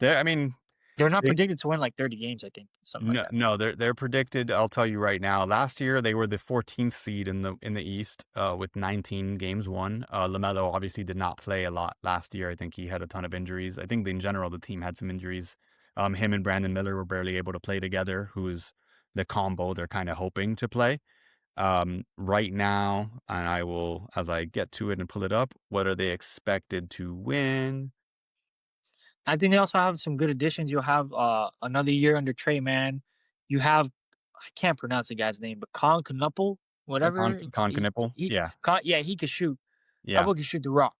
I mean, They're not they, predicted to win like 30 games, I think, something like no, that. no, they're predicted. I'll tell you right now. Last year they were the 14th seed in the East, with 19 games won. Lamelo obviously did not play a lot last year. I think he had a ton of injuries. I think in general the team had some injuries. Him and Brandon Miller were barely able to play together. Who's the combo they're kind of hoping to play. Right now, and I will, as I get to it and pull it up, what are they expected to win? I think they also have some good additions. You'll have another year under Trey Man. You have I can't pronounce the guy's name, but Con Knuppel, Con, whatever. Con Knipple? Yeah, Yeah, he could shoot. That yeah, boy can shoot the rock.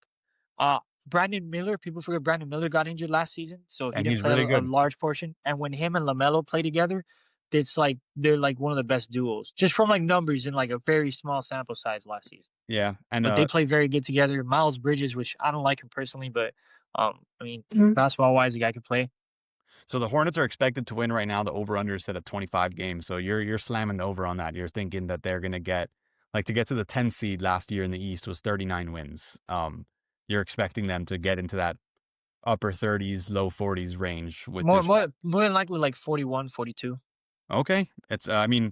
Uh Brandon Miller, people forget Brandon Miller got injured last season, so he and didn't he's play really a good. large portion. And when him and Lamelo play together, it's like they're like one of the best duos, just from like numbers in like a very small sample size last season. Yeah, and But they play very good together. Miles Bridges, which I don't like him personally, but I mean, Mhm. basketball wise, the guy can play. So the Hornets are expected to win right now. The over under is set at 25 games. So you're slamming the over on that. You're thinking that they're gonna get, like, to get to the 10 seed last year in the East was 39 wins. You're expecting them to get into that upper 30s, low 40s range with More this more roster. more than likely like 41, 42. Okay, it's I mean,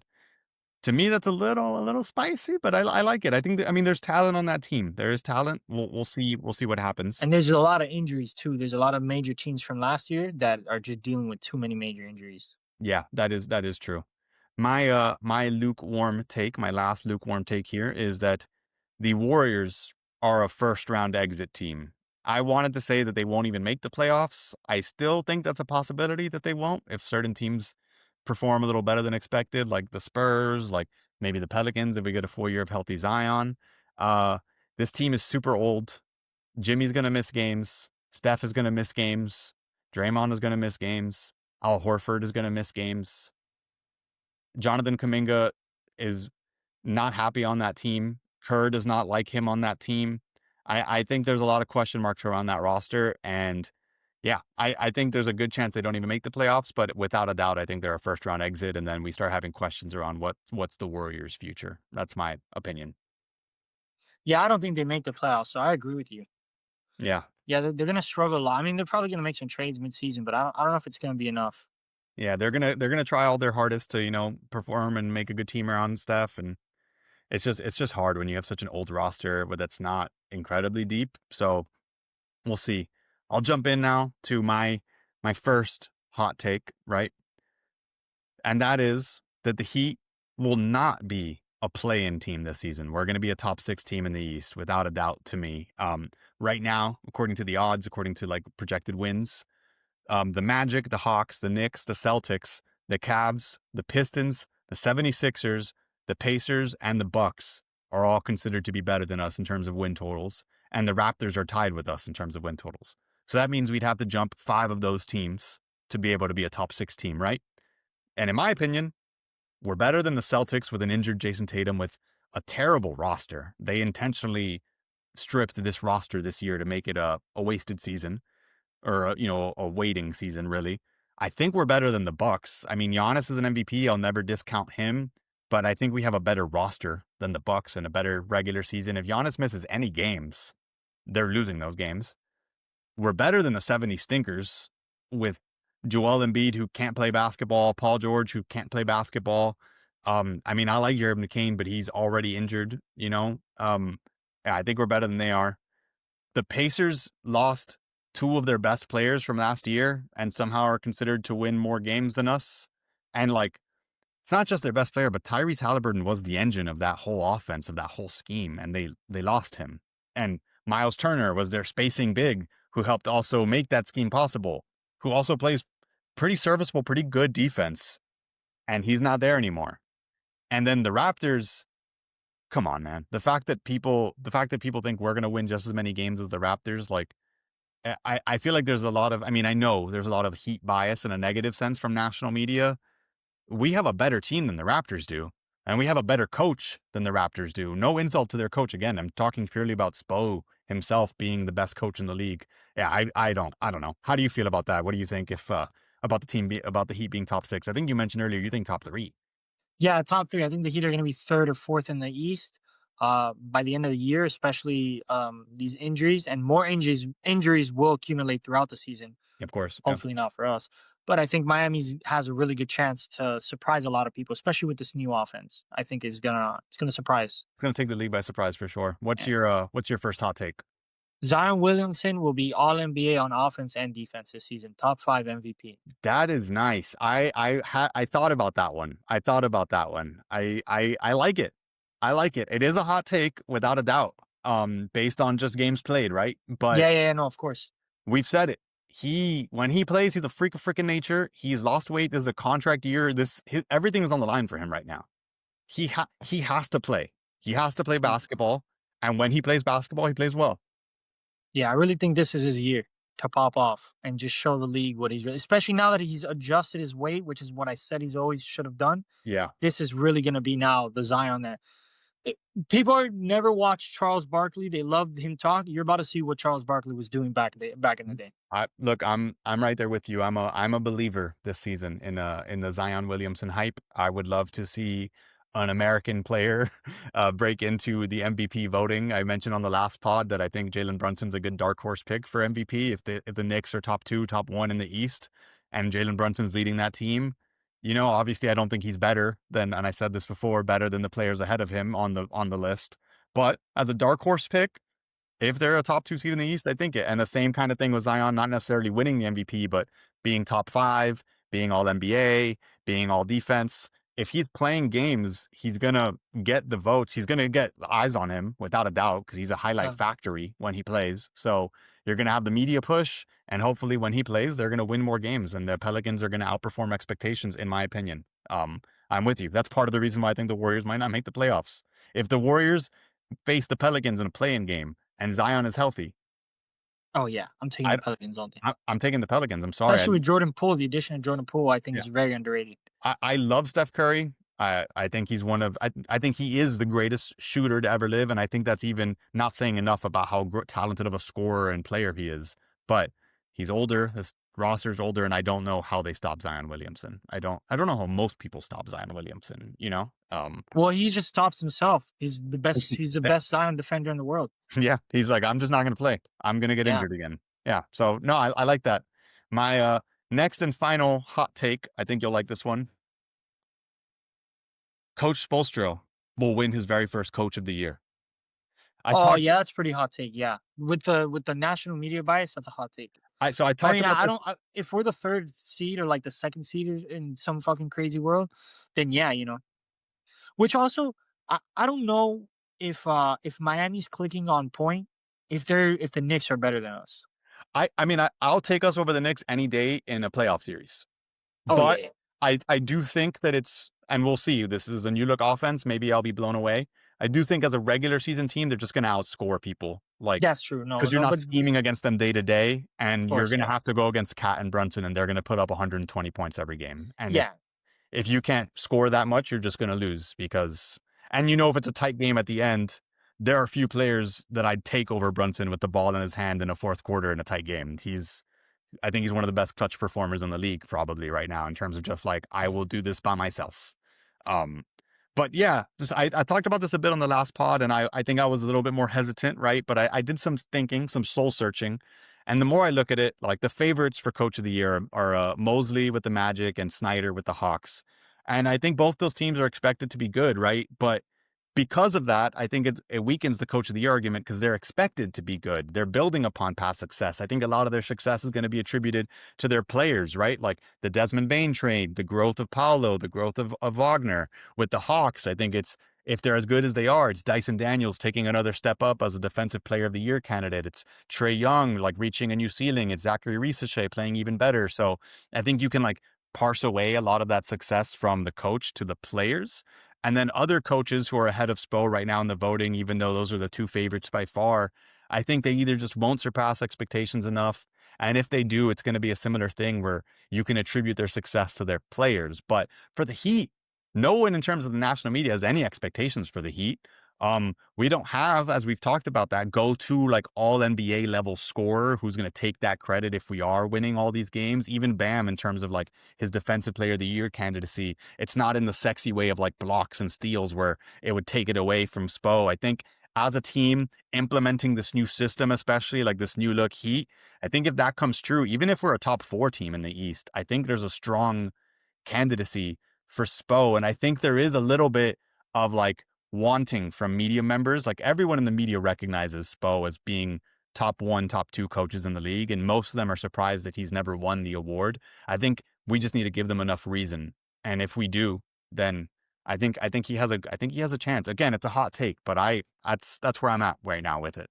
to me that's a little spicy, but I like it. I think I mean there's talent on that team. There is talent. We'll see what happens. And there's a lot of injuries too. There's a lot of major teams from last year that are just dealing with too many major injuries. Yeah, that is true. My lukewarm take, my last lukewarm take here is that the Warriors are a first round exit team. I wanted to say that they won't even make the playoffs. I still think that's a possibility that they won't if certain teams perform a little better than expected, like the Spurs, like maybe the Pelicans if we get a full year of healthy Zion. Uh, this team is super old. Jimmy's gonna miss games. Steph is gonna miss games. Draymond is gonna miss games. Al Horford is gonna miss games. Jonathan Kuminga is not happy on that team. Kerr does not like him on that team. I think there's a lot of question marks around that roster. And yeah, I think there's a good chance they don't even make the playoffs, but without a doubt, I think they're a first round exit. And then we start having questions around what's the Warriors' future. That's my opinion. Yeah, I don't think they make the playoffs, so I agree with you. Yeah. Yeah, they're gonna struggle a lot. I mean, they're probably gonna make some trades mid-season, but I don't know if it's gonna be enough. Yeah, they're gonna try all their hardest to, perform and make a good team around stuff. And it's just hard when you have such an old roster but that's not incredibly deep. So we'll see. I'll jump in now to my first hot take, right? And that is that the Heat will not be a play-in team this season. We're going to be a top 6 team in the East without a doubt to me. Right now, according to the odds, according to like projected wins, the Magic, the Hawks, the Knicks, the Celtics, the Cavs, the Pistons, the 76ers, the Pacers, and the Bucks are all considered to be better than us in terms of win totals, and the Raptors are tied with us in terms of win totals. So that means we'd have to jump 5 of those teams to be able to be a top 6 team, right? And in my opinion, we're better than the Celtics with an injured Jason Tatum with a terrible roster. They intentionally stripped this roster this year to make it a wasted season or a waiting season, really. I think we're better than the Bucks. I mean, Giannis is an MVP. I'll never discount him, but I think we have a better roster than the Bucks and a better regular season. If Giannis misses any games, they're losing those games. We're better than the 70 Stinkers with Joel Embiid, who can't play basketball, Paul George, who can't play basketball. I mean, I like Jared McCain, but he's already injured, yeah, I think we're better than they are. The Pacers lost 2 of their best players from last year and somehow are considered to win more games than us. And like, it's not just their best player, but Tyrese Halliburton was the engine of that whole offense, of that whole scheme, and they lost him. And Miles Turner was their spacing big, who helped also make that scheme possible, who also plays pretty serviceable, pretty good defense, and he's not there anymore. And then the Raptors, come on, man. The fact that people think we're gonna win just as many games as the Raptors, like I feel like there's a lot of, I mean, I know there's a lot of Heat bias in a negative sense from national media. We have a better team than the Raptors do, and we have a better coach than the Raptors do. No insult to their coach. Again, I'm talking purely about Spo himself being the best coach in the league. Yeah, I don't know. How do you feel about that? What do you think if about the about the Heat being top 6? I think you mentioned earlier you think top 3. Yeah, top three. I think the Heat are gonna be third or fourth in the East by the end of the year, especially these injuries and more injuries will accumulate throughout the season. Of course, yeah. Hopefully not for us. But I think Miami has a really good chance to surprise a lot of people, especially with this new offense. I think it's gonna surprise. It's gonna take the league by surprise for sure. Yeah. What's your first hot take? Zion Williamson will be All NBA on offense and defense this season. Top 5 MVP. That is nice. I thought about that one. I thought about that one. I like it. I like it. It is a hot take without a doubt. Based on just games played, right? But Yeah, no, of course. we've said it. When he plays, he's a freak of freaking nature. He's lost weight. This is a contract year. Everything is on the line for him right now. He has to play. He has to play basketball, and when he plays basketball, he plays well. Yeah, I really think this is his year to pop off and just show the league what he's really, especially now that he's adjusted his weight, which is what I said he's always should have done. Yeah. This is really going to be now the Zion that it- people are never watched Charles Barkley. They loved him talk. You're about to see what Charles Barkley was doing back in the day. Look, I'm right there with you. I'm a believer this season in the Zion Williamson hype. I would love to see an American player break into the MVP voting. I mentioned on the last pod that I think Jalen Brunson's a good dark horse pick for MVP if the Knicks are top 2, top 1 in the East, and Jalen Brunson's leading that team. Obviously, I don't think he's better than, and I said this before, better than the players ahead of him on the list. But as a dark horse pick, if they're a top 2 seed in the East, I think it. And the same kind of thing with Zion, not necessarily winning the MVP, but being top 5, being all NBA, being all defense. If he's playing games, he's going to get the votes. He's going to get eyes on him without a doubt because he's a highlight Yeah. factory when he plays. So you're going to have the media push. And hopefully when he plays, they're going to win more games. And the Pelicans are going to outperform expectations, in my opinion. I'm with you. That's part of the reason why I think the Warriors might not make the playoffs. If the Warriors face the Pelicans in a play-in game, and Zion is healthy, Oh yeah, I'm taking I, the Pelicans all day. I'm taking the Pelicans. I'm sorry. Especially with Jordan Poole. The addition of Jordan Poole, I think, Yeah. is very underrated. I love Steph Curry. I think he's I think he is the greatest shooter to ever live. And I think that's even not saying enough about how talented of a scorer and player he is. But He's older. His roster's older, and I don't know how they stop Zion Williamson. I don't know how most people stop Zion Williamson. Well, he just stops himself. He's the best. He's the best Zion defender in the world. Yeah, he's like, I'm just not going to play. I'm going to get Yeah. injured again. Yeah. So no, I like that. My next and final hot take. I think you'll like this one. Coach Spoelstra will win his very first Coach of the Year. I Oh talked. yeah, that's a pretty hot take. Yeah, with the national media bias, that's a hot take. I I talked mean, about I this. don't. If we're the third seed or like the second seed in some fucking crazy world, then yeah, Which also, I don't know if Miami's clicking on point, if the Knicks are better than us. I mean, I'll take us over the Knicks any day in a playoff series. Oh yeah, But yeah. I do think that it's, and we'll see. This is a new look offense. Maybe I'll be blown away. I do think as a regular season team, they're just going to outscore people. Like, That's true. No, because you're no, not but of scheming against them day to day, and you're course, going to yeah, have to go against Cat and Brunson, and they're going to put up 120 points every game. And yeah. if you can't score that much, you're just going to lose because, and if it's a tight game at the end, there are a few players that I'd take over Brunson with the ball in his hand in a fourth quarter in a tight game. I think he's one of the best clutch performers in the league probably right now in terms of just like, I will do this by myself. Um, but yeah, I talked about this a bit on the last pod, and I think I was a little bit more hesitant, right? But I did some thinking, some soul searching. And the more I look at it, like the favorites for coach of the year are Mosley with the Magic and Snyder with the Hawks. And I think both those teams are expected to be good, right? But because of that, I think it weakens the coach of the year argument because they're expected to be good. They're building upon past success. I think a lot of their success is going to be attributed to their players, right? Like the Desmond Bain trade, the growth of Paolo, the growth of Wagner. With the Hawks, I think if they're as good as they are, it's Dyson Daniels taking another step up as a defensive player of the year candidate. It's Trae Young like reaching a new ceiling. It's Zachary Risachet playing even better. So I think you can like parse away a lot of that success from the coach to the players. And then other coaches who are ahead of Spo right now in the voting, even though those are the two favorites by far, I think they either just won't surpass expectations enough. And if they do, it's going to be a similar thing where you can attribute their success to their players. But for the Heat, no one in terms of the national media has any expectations for the Heat. We don't have, as we've talked about, that go-to like all NBA level scorer who's going to take that credit if we are winning all these games. Even Bam, in terms of like his defensive player of the year candidacy, it's not in the sexy way of like blocks and steals where it would take it away from Spo. I think as a team implementing this new system, especially like this new look Heat, I think if that comes true, even if we're a top 4 team in the East, I think there's a strong candidacy for Spo. And I think there is a little bit of like wanting from media members. Like everyone in the media recognizes Spo as being top 1, top 2 coaches in the league. And most of them are surprised that he's never won the award. I think we just need to give them enough reason. And if we do, then I think he has a chance. Again, it's a hot take, but that's where I'm at right now with it.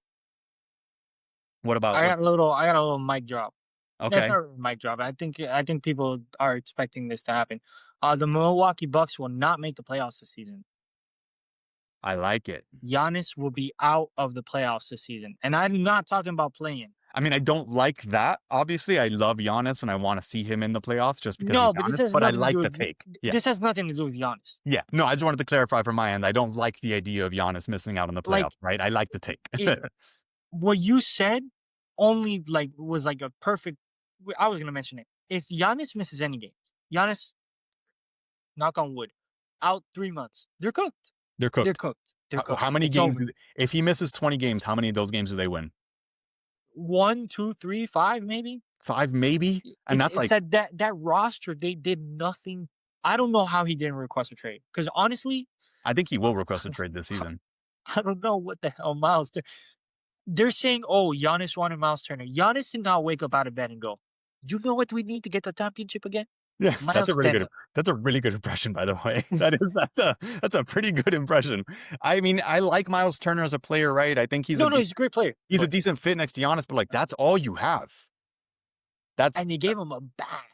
What about what's I got a little mic drop. That's okay? not a mic drop. I think people are expecting this to happen. The Milwaukee Bucks will not make the playoffs this season. I like it. Giannis will be out of the playoffs this season, and I'm not talking about playing. I mean, I don't like that. Obviously, I love Giannis and I want to see him in the playoffs just because No, he's but this Giannis, has but I nothing to do like the with take. Yeah. this has nothing to do with Giannis. Yeah. No, I just wanted to clarify from my end. I don't like the idea of Giannis missing out on the playoffs, Like right? I like the take. it, what you said only like was like a perfect. I was gonna mention it. If Giannis misses any games, Giannis, knock on wood, out 3 months, they're cooked. They're They're cooked. cooked. They're How cooked. many It's games? over. If he misses 20 games, how many of those games do they win? 1, 2, 3, 5, maybe. 5, maybe? And that's It's like, that roster. They did nothing. I don't know how he didn't request a trade. Because honestly, I think he will request a trade this season. I don't know what the hell Miles. They're saying, "Oh, Giannis wanted Miles Turner." Giannis did not wake up out of bed and go, "You know what we need to get the championship again? Yeah, Miles Turner." that's a really good impression, by the way. That's a pretty good impression. I mean, I like Miles Turner as a player, right? I think No, no, he's a great player, he's a but decent fit next to Giannis, but like that's all you have. That's and they gave him a bag.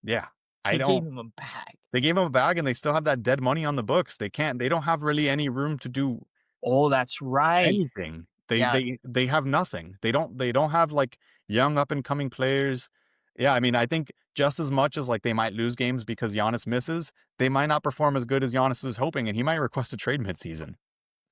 yeah. I They gave don't. him a bag. They gave him a bag, and they still have that dead money on the books. They don't have really any room to do Oh, that's right. anything. Yeah, They have nothing. They don't have like young up and coming players. Yeah, I mean, I think just as much as like they might lose games because Giannis misses, they might not perform as good as Giannis is hoping, and he might request a trade midseason.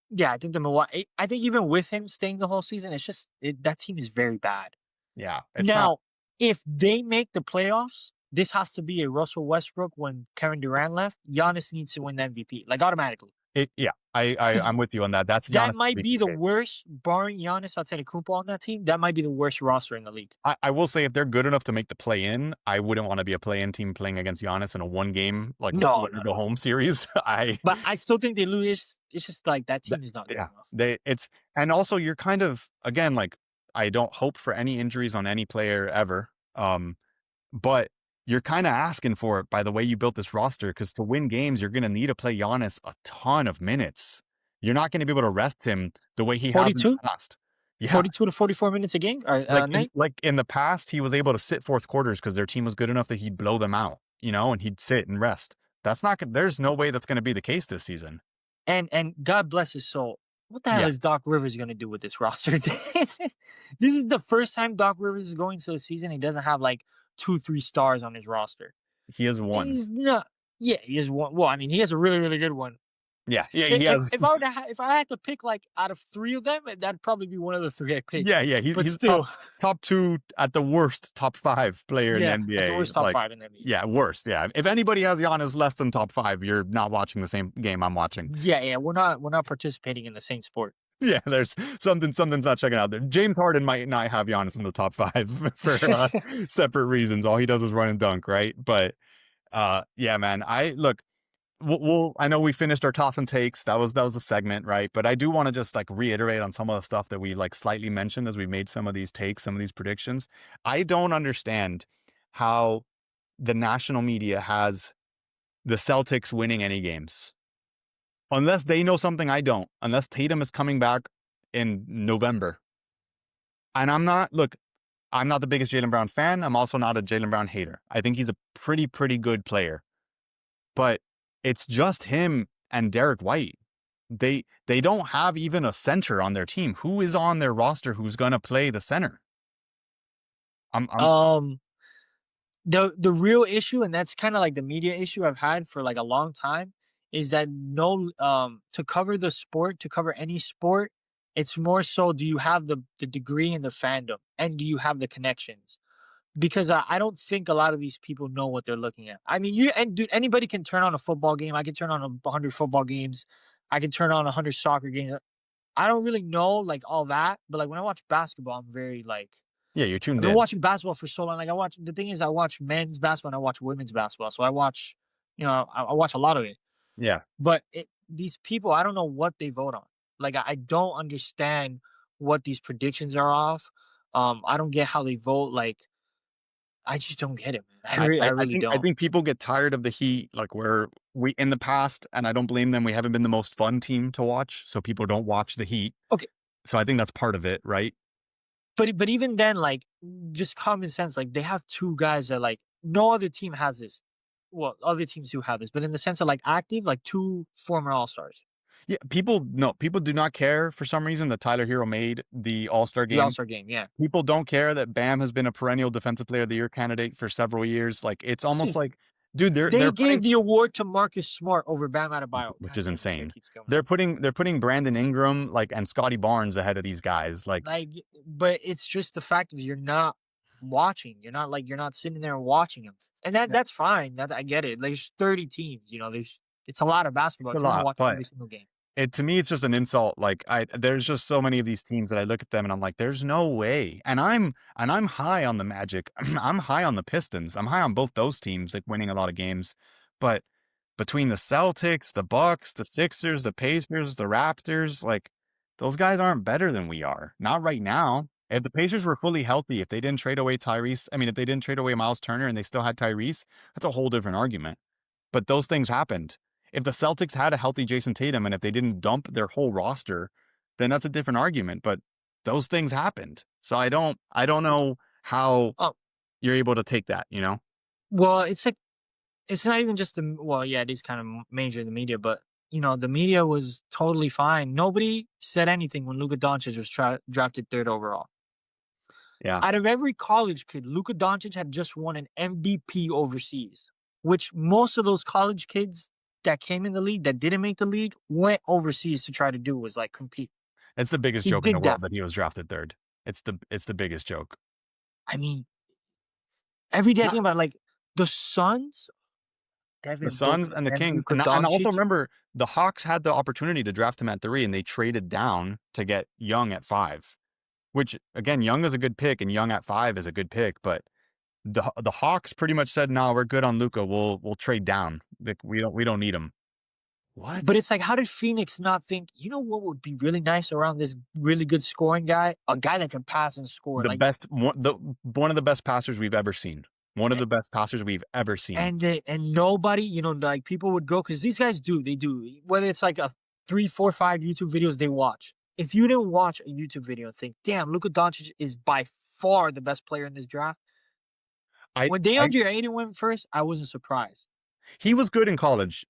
yeah. I think the Milwaukee. I think even with him staying the whole season, it's just that team is very bad. Yeah, it's not. Now, if they make the playoffs, this has to be a Russell Westbrook when Kevin Durant left. Giannis needs to win the MVP, like automatically. Yeah, Because I'm with you on that. That's that Giannis might be MVP the case. worst, barring Giannis Antetokounmpo on that team. That might be the worst roster in the league. I will say if they're good enough to make the play in, I wouldn't want to be a play in team playing against Giannis in a one game like No, winner no, go no. home series. But I still think they lose. It's just like that Th- team is not good yeah, enough. and also you're kind of again like I don't hope for any injuries on any player ever. But you're kind of asking for it by the way you built this roster because to win games, you're going to need to play Giannis a ton of minutes. You're not going to be able to rest him the way he has in the 42? past. Yeah, 42 to 44 minutes a game or night. like in the past, he was able to sit fourth quarters because their team was good enough that he'd blow them out, and he'd sit and rest. That's not. There's no way that's going to be the case this season. And God bless his soul. What the hell Yeah, is Doc Rivers going to do with this roster? This is the first time Doc Rivers is going to the season. He doesn't have like 2, 3 stars on his roster. he has one. He's not. Yeah, he has one. Well, I mean, he has a really, really good one. Yeah, he has. If I had to pick like out of 3 of them, that'd probably be one of the 3 I pick. Yeah. But He's still, top two at the worst, top five player in the yeah, at the NBA. worst top 5 in the NBA. Yeah, worst. Yeah. If anybody has Giannis less than top five, you're not watching the same game I'm watching. Yeah, we're not participating in the same sport. Yeah, there's something's not checking out there. James Harden might not have Giannis in the top five for separate reasons. All he does is run and dunk, right? But yeah, man. I look. I know we finished our toss and takes. That was a segment, right? But I do want to just like reiterate on some of the stuff that we like slightly mentioned as we made some of these takes, some of these predictions. I don't understand how the national media has the Celtics winning any games. Unless they know something I don't. Unless Tatum is coming back in November. And I'm not the biggest Jaylen Brown fan. I'm also not a Jaylen Brown hater. I think he's a pretty good player. But it's just him and Derek White. They don't have even a center on their team. Who is on their roster who's gonna play the center? I'm The real issue, and that's kind of like the media issue I've had for like a long time, is that no to cover the sport, to cover any sport, it's more so do you have the degree and the fandom, and do you have the connections? Because I don't think a lot of these people know what they're looking at. I mean, dude, anybody can turn on a football game. I can turn on 100 football games. I can turn on 100 soccer games. I don't really know like all that, but like when I watch basketball, I'm very like yeah, you're I've tuned been in. watching basketball for so long. Like the thing is, I watch men's basketball and I watch women's basketball. So I watch, I watch a lot of it. Yeah. But these people, I don't know what they vote on. Like I don't understand what these predictions are off. I don't get how they vote. Like I just don't get it, man. I really I don't. think people get tired of the heat, like where we in the past, and I don't blame them. We haven't been the most fun team to watch, so people don't watch the heat. Okay, So I think that's part of it, right? but even then, like just common sense. Like they have 2 guys that like no other team has this. Well, other teams do have this, but in the sense of like active, like 2 former All Stars. Yeah, people do not care for some reason that Tyler Hero made the All-Star The All game. Star game, yeah. People don't care that Bam has been a perennial Defensive Player of the Year candidate for several years. Like it's almost Dude, like, dude, they they're gave putting, the award to Marcus Smart over Bam Adebayo. which God is damn, this guy insane. keeps going. They're putting Brandon Ingram like and Scotty Barnes ahead of these guys. Like Like, but it's just the fact of you're not watching. You're not sitting there and watching them, and that's fine. That I get it. Like, there's 30 teams. It's a lot of basketball. a If you want to lot, watch but every single game, to me it's just an insult. Like there's just so many of these teams that I look at them and I'm like, there's no way. And I'm high on the Magic. I'm high on the Pistons. I'm high on both those teams like winning a lot of games. But between the Celtics, the Bucks, the Sixers, the Pacers, the Raptors, like those guys aren't better than we are. Not right now. If the Pacers were fully healthy, if they didn't trade away if they didn't trade away Miles Turner and they still had Tyrese, that's a whole different argument. But those things happened. If the Celtics had a healthy Jason Tatum and if they didn't dump their whole roster, then that's a different argument. But those things happened. So I don't know how oh you're able to take that, you know? well, it's like it's not even just well, yeah, it is kind of major the media, but the media was totally fine. Nobody said anything when Luka Doncic was drafted 3rd overall. Yeah. Out of every college kid, Luka Doncic had just won an MVP overseas, which most of those college kids that came in the league that didn't make the league went overseas to try to do was like compete. It's the biggest He joke in the did that. world that he was drafted third. It's the biggest joke. I mean, Every day I Not think about, like, the Suns, the Devin Suns Booker, and the and Kings, Luka and also Doncic. remember the Hawks had the opportunity to draft him at 3, and they traded down to get Young at 5. Which again, Young is a good pick, and Young at 5 is a good pick, but the Hawks pretty much said, "No, we're good on Luka. We'll trade down. Like we don't need him." But What? it's like, how did Phoenix not think, you know what would be really nice around this really good scoring guy? A guy that can pass and score. The Like, best one of the best passers we've ever seen. One of a- the best passers we've ever seen. and nobody, like people would go, because these guys they do, whether it's like a 3, 4, 5 YouTube videos they watch. If you didn't watch a YouTube video and think, damn, Luka Doncic is by far the best player in this draft. I When I DeAndre Ayton went first, I wasn't surprised. He was good in college.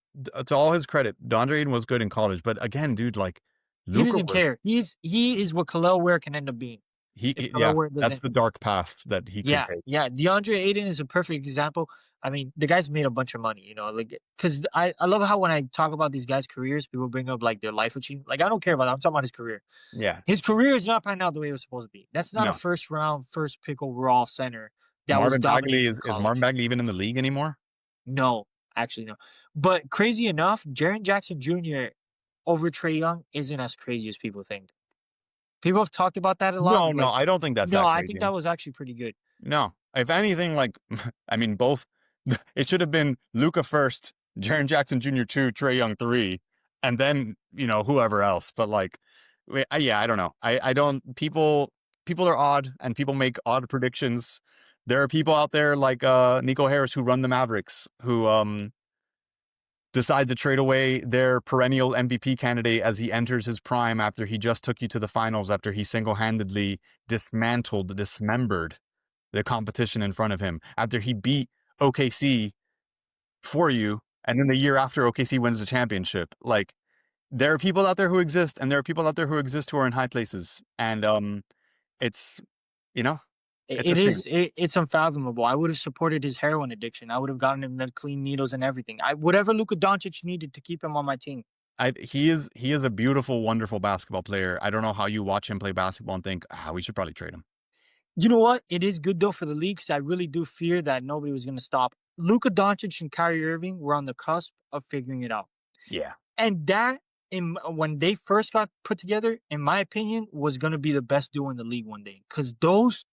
To all his credit, DeAndre Ayton was good in college, but again, dude, like He Luka doesn't was care. He is what Khalil Ware can end up being. If Khalil yeah, Ware that's doesn't. the dark path that he could Yeah, take. yeah. DeAndre Ayton is a perfect example. I mean, the guy's made a bunch of money, like, because I love how when I talk about these guys' careers, people bring up like their life achievement. Like, I don't care about that. I'm talking about his career. Yeah. His career is not panning out the way it was supposed to be. That's not a No. first round, first pick overall center that was Marvin Bagley dominating in is Marvin college. Bagley even in the league anymore? No, actually, no. But crazy enough, Jaren Jackson Jr. over Trey Young isn't as crazy as people think. People have talked about that a lot. No, But no, like, I don't think that's no, that I think crazy. that was actually pretty good. No. If anything, like I mean both it should have been Luca first, Jaren Jackson Jr. 2, Trey Young 3, and then, whoever else. But like yeah, I don't know. I don't people are odd and people make odd predictions. There are people out there like Nico Harris who run the Mavericks who decide to trade away their perennial MVP candidate as he enters his prime after he just took you to the finals, after he single-handedly dismembered the competition in front of him, after he beat OKC for you, and then the year after OKC wins the championship. Like, there are people out there who exist, and there are people out there who exist who are in high places, and it's you know it's a shame. It's unfathomable. I would have supported his heroin addiction. I would have gotten him the clean needles and everything. Whatever Luka Doncic needed to keep him on my team. He is a beautiful, wonderful basketball player. I don't know how you watch him play basketball and think, we should probably trade him. You know what? It is good though for the league, because I really do fear that nobody was going to stop. Luka Doncic and Kyrie Irving were on the cusp of figuring it out. Yeah. And that, when they first got put together, in my opinion, was going to be the best duo in the league one day. Because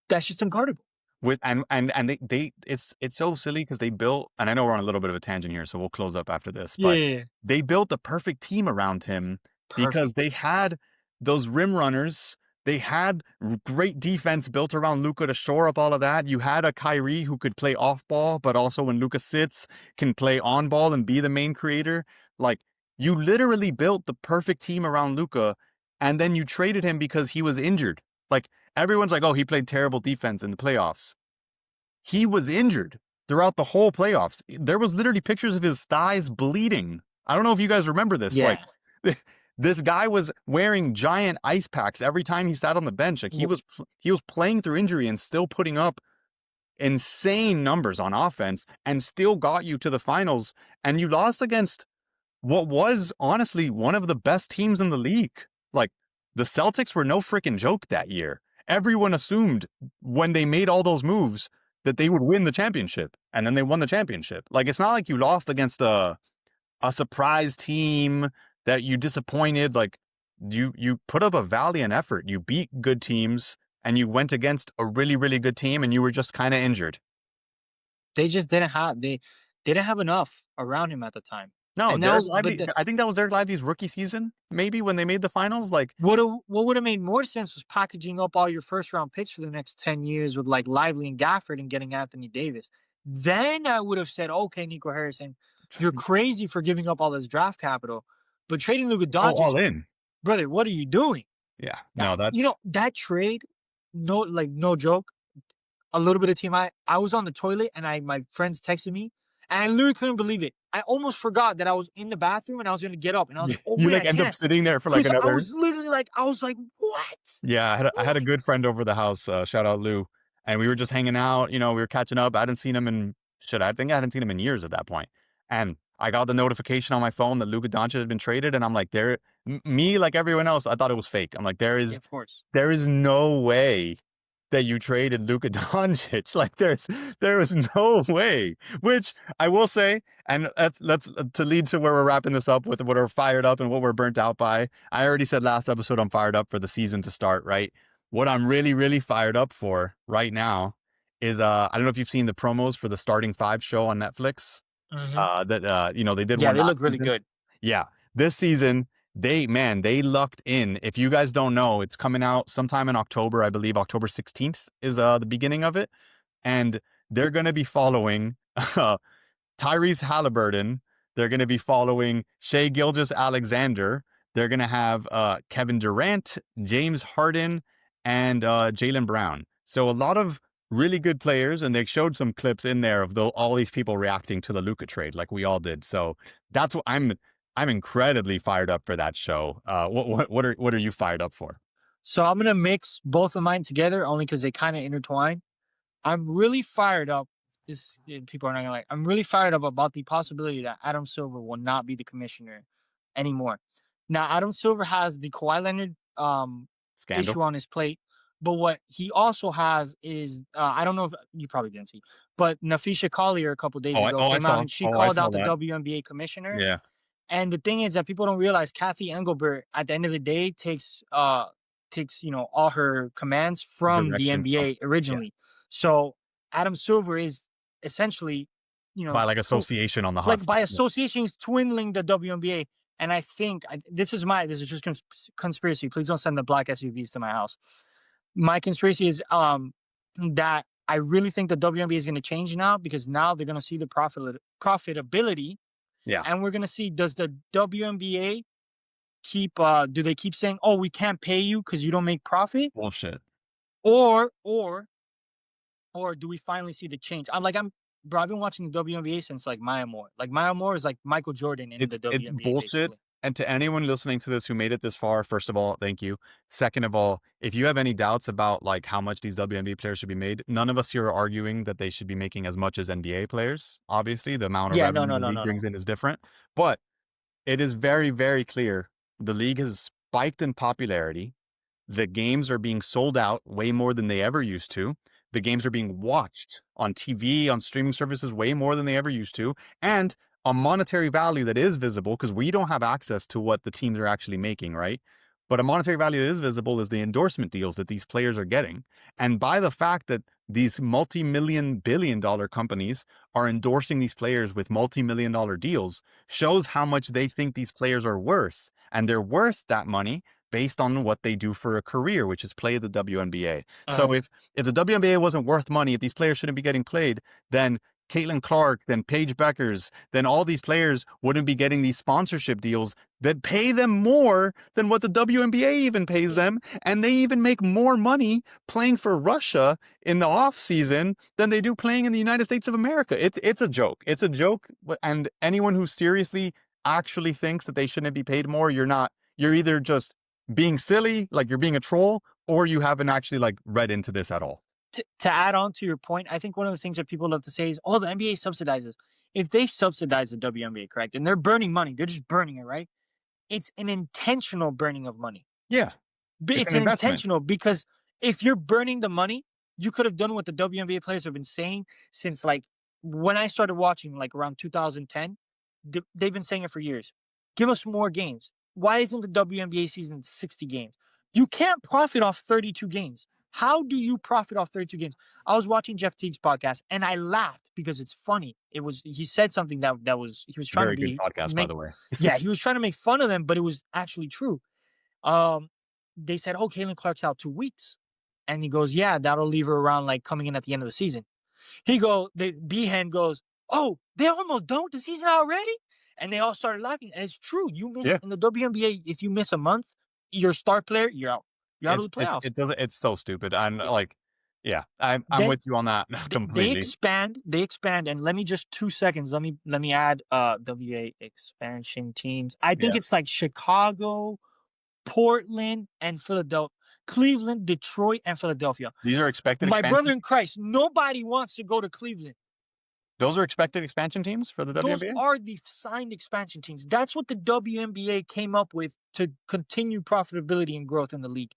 that's just unguardable. With and they it's so silly because they built, and I know we're on a little bit of a tangent here, so we'll close up after this, but Yeah. they built the perfect team around him because Perfect. they had those rim runners. They had great defense built around Luka to shore up all of that. You had a Kyrie who could play off ball, but also when Luka sits, can play on ball and be the main creator. Like, you literally built the perfect team around Luka, and then you traded him because he was injured. Like, everyone's like, oh, he played terrible defense in the playoffs. He was injured throughout the whole playoffs. There was literally pictures of his thighs bleeding. I don't know if you guys remember this. Like, Yeah. this guy was wearing giant ice packs every time he sat on the bench. Like, he was playing through injury and still putting up insane numbers on offense and still got you to the finals. And you lost against what was honestly one of the best teams in the league. Like, the Celtics were no freaking joke that year. Everyone assumed when they made all those moves that they would win the championship, and then they won the championship. Like, it's not like you lost against a surprise team that you disappointed. Like, you put up a valiant effort. You beat good teams, and you went against a really, really good team, and you were just kind of injured. They just didn't have enough around him at the time. No, And that Derek was but Lively. I think that was Derek Lively's rookie season, maybe when they made the finals. Like, what would have made more sense was packaging up all your first round picks for the next 10 years with like Lively and Gafford and getting Anthony Davis. Then I would have said, okay, Nico Harrison, you're crazy for giving up all this draft capital, but trading Luka all Doncic, in. brother, what are you doing? Yeah, Now, no, that's that trade, no joke. A little bit of TMI. I was on the toilet and my friends texted me, and I literally couldn't believe it. I almost forgot that I was in the bathroom and I was going to get up, and I was like, oh you wait, like I end up can't. sitting there for like Because I another. was literally like, what? Yeah, I had a good What? friend over the house. Shout out Lou, and we were just hanging out. We were catching up. I hadn't seen him in shit. I think I hadn't seen him in years at that point. And I got the notification on my phone that Luka Doncic had been traded, and I'm like, me like everyone else, I thought it was fake. I'm like, Yeah, of course. there is no way that you traded Luka Doncic. Like there was no way. Which I will say, and let's to lead to where we're wrapping this up with what we're fired up and what we're burnt out by. I already said last episode I'm fired up for the season to start, right? What I'm really, really fired up for right now is I don't know if you've seen the promos for the Starting Five show on Netflix. Hmm. That they did Yeah, one they last look really season. good. Yeah. This season, they lucked in. If you guys don't know, it's coming out sometime in October, I believe October 16th is the beginning of it. And they're gonna be following Tyrese Halliburton. They're going to be following Shea Gilgeous-Alexander. They're going to have Kevin Durant, James Harden, and Jaylen Brown. So a lot of really good players, and they showed some clips in there of all these people reacting to the Luka trade, like we all did. So that's what I'm incredibly fired up for that show. What are you fired up for? So I'm gonna mix both of mine together only because they kind of intertwine. I'm really fired up. People are not gonna like. I'm really fired up about the possibility that Adam Silver will not be the commissioner anymore. Now, Adam Silver has the Kawhi Leonard Scandal. issue on his plate, but what he also has is I don't know if you probably didn't see, but Nafisha Collier a couple days ago I came out saw. and she Oh, I called saw out the that. WNBA commissioner. Yeah. And the thing is that people don't realize Kathy Engelbert at the end of the day takes all her commands from the Direction from. NBA Yeah. originally. So Adam Silver is essentially, By like association on the hot like by seat. association, he's twindling the WNBA. And I think this is just conspiracy. Please don't send the black SUVs to my house. My conspiracy is that I really think the WNBA is going to change now because now they're going to see the profitability, Yeah. and we're going to see, does the WNBA do they keep saying, oh, we can't pay you because you don't make profit, Bullshit. or do we finally see the change? Bro, I've been watching the WNBA since like Maya Moore. Like Maya Moore is like Michael Jordan in the It's WNBA bullshit. basically. And to anyone listening to this who made it this far, first of all, thank you. Second of all, if you have any doubts about like how much these WNBA players should be made, none of us here are arguing that they should be making as much as NBA players. Obviously, the amount of Yeah, no, revenue no, the no, league no, no. brings in is different. But it is very, very clear the league has spiked in popularity. The games are being sold out way more than they ever used to. The games are being watched on TV, on streaming services way more than they ever used to. And a monetary value that is visible, because we don't have access to what the teams are actually making, right? But a monetary value that is visible is the endorsement deals that these players are getting. And by the fact that these multi-million, billion-dollar companies are endorsing these players with multi-million-dollar deals shows how much they think these players are worth. And they're worth that money based on what they do for a career, which is play the WNBA. Uh, So if the WNBA wasn't worth money, if these players shouldn't be getting played, then Caitlin Clark, then Paige Beckers, then all these players wouldn't be getting these sponsorship deals that pay them more than what the WNBA even pays them. And they even make more money playing for Russia in the off season than they do playing in the United States of America. It's a joke. It's a joke. And anyone who seriously actually thinks that they shouldn't be paid more, you're either just being silly, like you're being a troll, or you haven't actually like read into this at all. to add on to your point, I think one of the things that people love to say is, oh, the NBA subsidizes. If they subsidize the WNBA, correct, and they're burning money, they're just burning it, right? It's an intentional burning of money. Yeah, it's It's an an investment. intentional, because if you're burning the money, you could have done what the WNBA players have been saying since like when I started watching, like around 2010. They've been saying it for years. Give us more games. Why isn't the WNBA season 60 games? You can't profit off 32 games. How do you profit off 32 games? I was watching Jeff Teague's podcast and I laughed because it's funny. He said something that was, he was trying to Very good be podcast, by make the way. yeah, he was trying to make fun of them, but it was actually true. Um, they said, "Oh, Caitlin Clark's out 2 weeks," and he goes, "Yeah, that'll leave her around like coming in at the end of the season." The Behan goes, "Oh, they're almost done with the season already," and they all started laughing. And it's true. You miss Yeah, in the WNBA, if you miss a month, your star player, you're out. You're out of the playoffs. it doesn't. It's so stupid. I'm It- like, yeah, I'm then with you on that they completely. expand, and let me just 2 seconds. Let me add WA expansion teams. I think Yeah, it's like Chicago, Portland, and Philadelphia. Cleveland, Detroit, and Philadelphia. these are expected My brother expansion. in Christ, nobody wants to go to Cleveland. Those are expected expansion teams for the Those WNBA. are the signed expansion teams. That's what the WNBA came up with to continue profitability and growth in the league.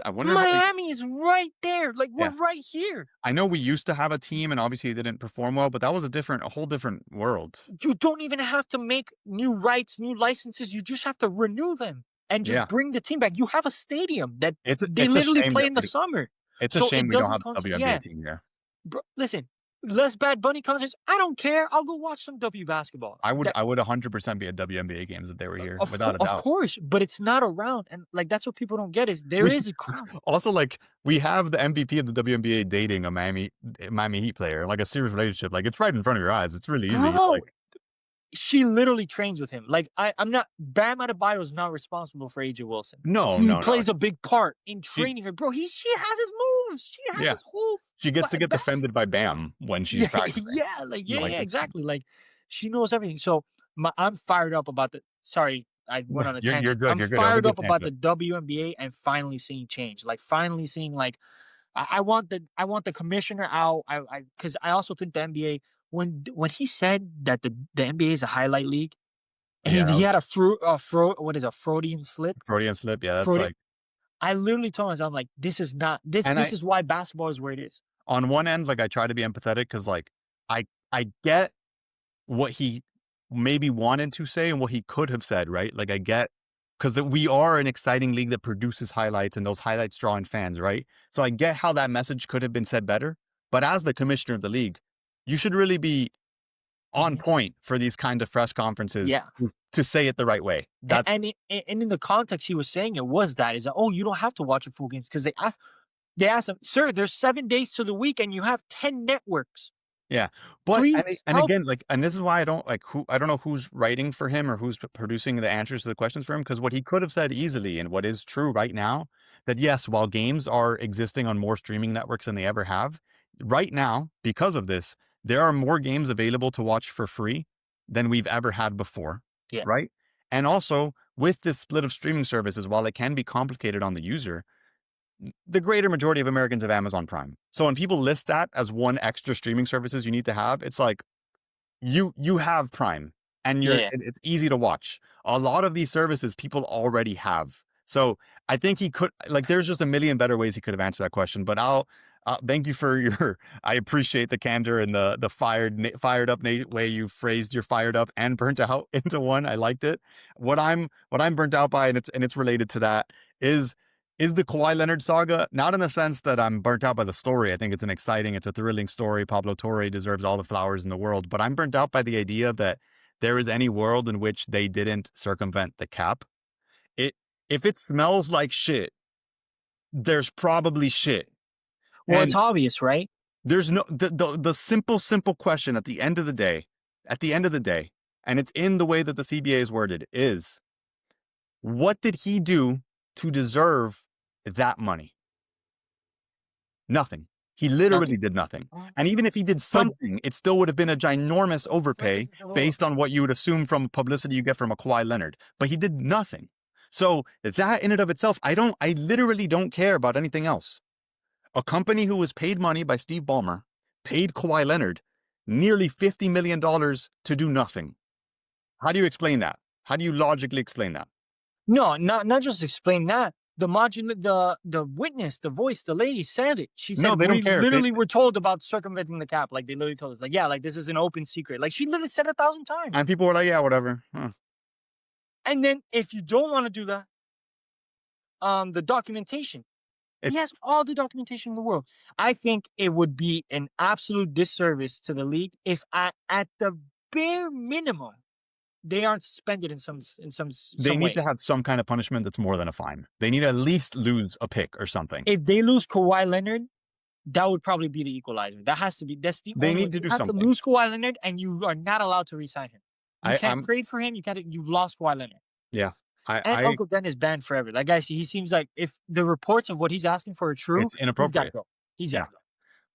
I wonder how they. Miami is right there. Like Yeah, we're right here. I know we used to have a team, and obviously it didn't perform well, but that was a whole different world. You don't even have to make new rights, new licenses. You just have to renew them and just Yeah, bring the team back. You have a stadium that they it's a literally shame play that in the summer. it's a So shame it we don't doesn't have a concept. WNBA Yeah, team here. bro, listen, less Bad Bunny concerts. I don't care. I'll go watch some W basketball. I would 100% be at WNBA games if they were here, Of without a of doubt. course, but it's not around, and like that's what people don't get is there We is a crowd, also, like, we have the MVP of the WNBA dating a Miami Heat player, like a serious relationship. Like, it's right in front of your eyes. It's really easy. bro. Like, She literally trains with him. Like I'm not. Bam Adebayo is not responsible for AJ Wilson. no, He no, no. plays a big part in She training her, bro. She has his moves. She has yeah, his whole. she gets to get defended by Bam when she's Yeah, practicing. yeah, like Like, yeah, it's exactly. Like she knows everything. So I'm fired up about the. Sorry, I went on a you're tangent. good. I'm You're good. That was a fired good up about the tangent. WNBA and finally seeing change. Like finally seeing like I want the commissioner out. I because I also think the NBA when he said that the NBA is a highlight league and Yeah, that he was had what is a Freudian slip. Freudian slip. Yeah, that's Freudian. like. I literally told myself I'm like this is not this And this is why basketball is where it is. on one end, like, I try to be empathetic because, like, I I get what he maybe wanted to say and what he could have said, right? Like, I get because we are an exciting league that produces highlights and those highlights draw in fans, right? So I get how that message could have been said better. But as the commissioner of the league, you should really be on Mhm. point for these kind of press conferences Yeah. to say it the right way. And, That and, it, and in the context he was saying it was that is that oh you don't have to watch a full games because they asked him sir there's 7 days to the week and you have 10 networks Yeah, but please and help. again, like, and this is why I don't like I don't know who's writing for him or who's producing the answers to the questions for him because what he could have said easily and what is true right now that yes, while games are existing on more streaming networks than they ever have, right now because of this, there are more games available to watch for free than we've ever had before, Yeah, right? And also with this split of streaming services, while it can be complicated on the user, the greater majority of Americans have Amazon Prime. So when people list that as one extra streaming services you need to have, it's like you have Prime and yeah. it's easy to watch. A lot of these services people already have. So I think he could like there's just a million better ways he could have answered that question. But I'll thank you for your. I appreciate the candor and the fired up way you phrased your fired up and burnt out into one. I liked it. What I'm burnt out by, and it's related to that is the Kawhi Leonard saga. Not in the sense that I'm burnt out by the story. I think it's it's a thrilling story. Pablo Torre deserves all the flowers in the world. But I'm burnt out by the idea that there is any world in which they didn't circumvent the cap. It if it smells like shit, there's probably shit. Well it's And obvious right. there's no the simple question at the end of the day, and it's in the way that the CBA is worded, is what did he do to deserve that money? Nothing. He Nothing. literally did nothing. And even if he did But something, it still would have been a ginormous overpay hold based on what you would assume from publicity you get from a Kawhi Leonard. But he did nothing. So that in and of itself, I literally don't care about anything else. A company who was paid money by Steve Ballmer paid Kawhi Leonard nearly $50 million to do nothing. How do you explain that? How do you logically explain that? no, not just explain that. The modular, the witness, the voice, the lady said it. She No, said they don't we care. literally were told about circumventing the cap. Like they literally told us, like yeah, like this is an open secret. Like she literally said 1,000 times. And people were like, yeah, whatever. Huh. And then if you don't want to do that, the documentation. He It's has all the documentation in the world. I think it would be an absolute disservice to the league if at the bare minimum they aren't suspended in They some need way. to have some kind of punishment that's more than a fine. They need to at least lose a pick or something. If they lose Kawhi Leonard, that would probably be the equalizer. That's the They only way. need to You do have to something. lose Kawhi Leonard, and you are not allowed to re-sign him. You can't I'm trade for him. You've lost Kawhi Leonard. yeah. And I Uncle Ben is banned forever. That guy, he seems like if the reports of what he's asking for are true, It's he's got to inappropriate. go. He's got Yeah. to go.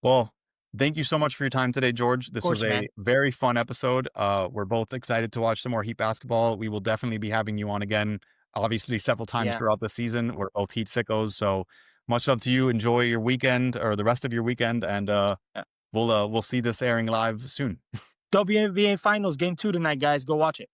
Well, thank you so much for your time today, George. Of This was course, a man. very fun episode. We're both excited to watch some more Heat basketball. We will definitely be having you on again, obviously several times Yeah. throughout the season. We're both Heat sickos, so much love to you. Enjoy your weekend or the rest of your weekend, and Yeah. we'll see this airing live soon. WNBA Finals Game 2 tonight, guys. Go watch it.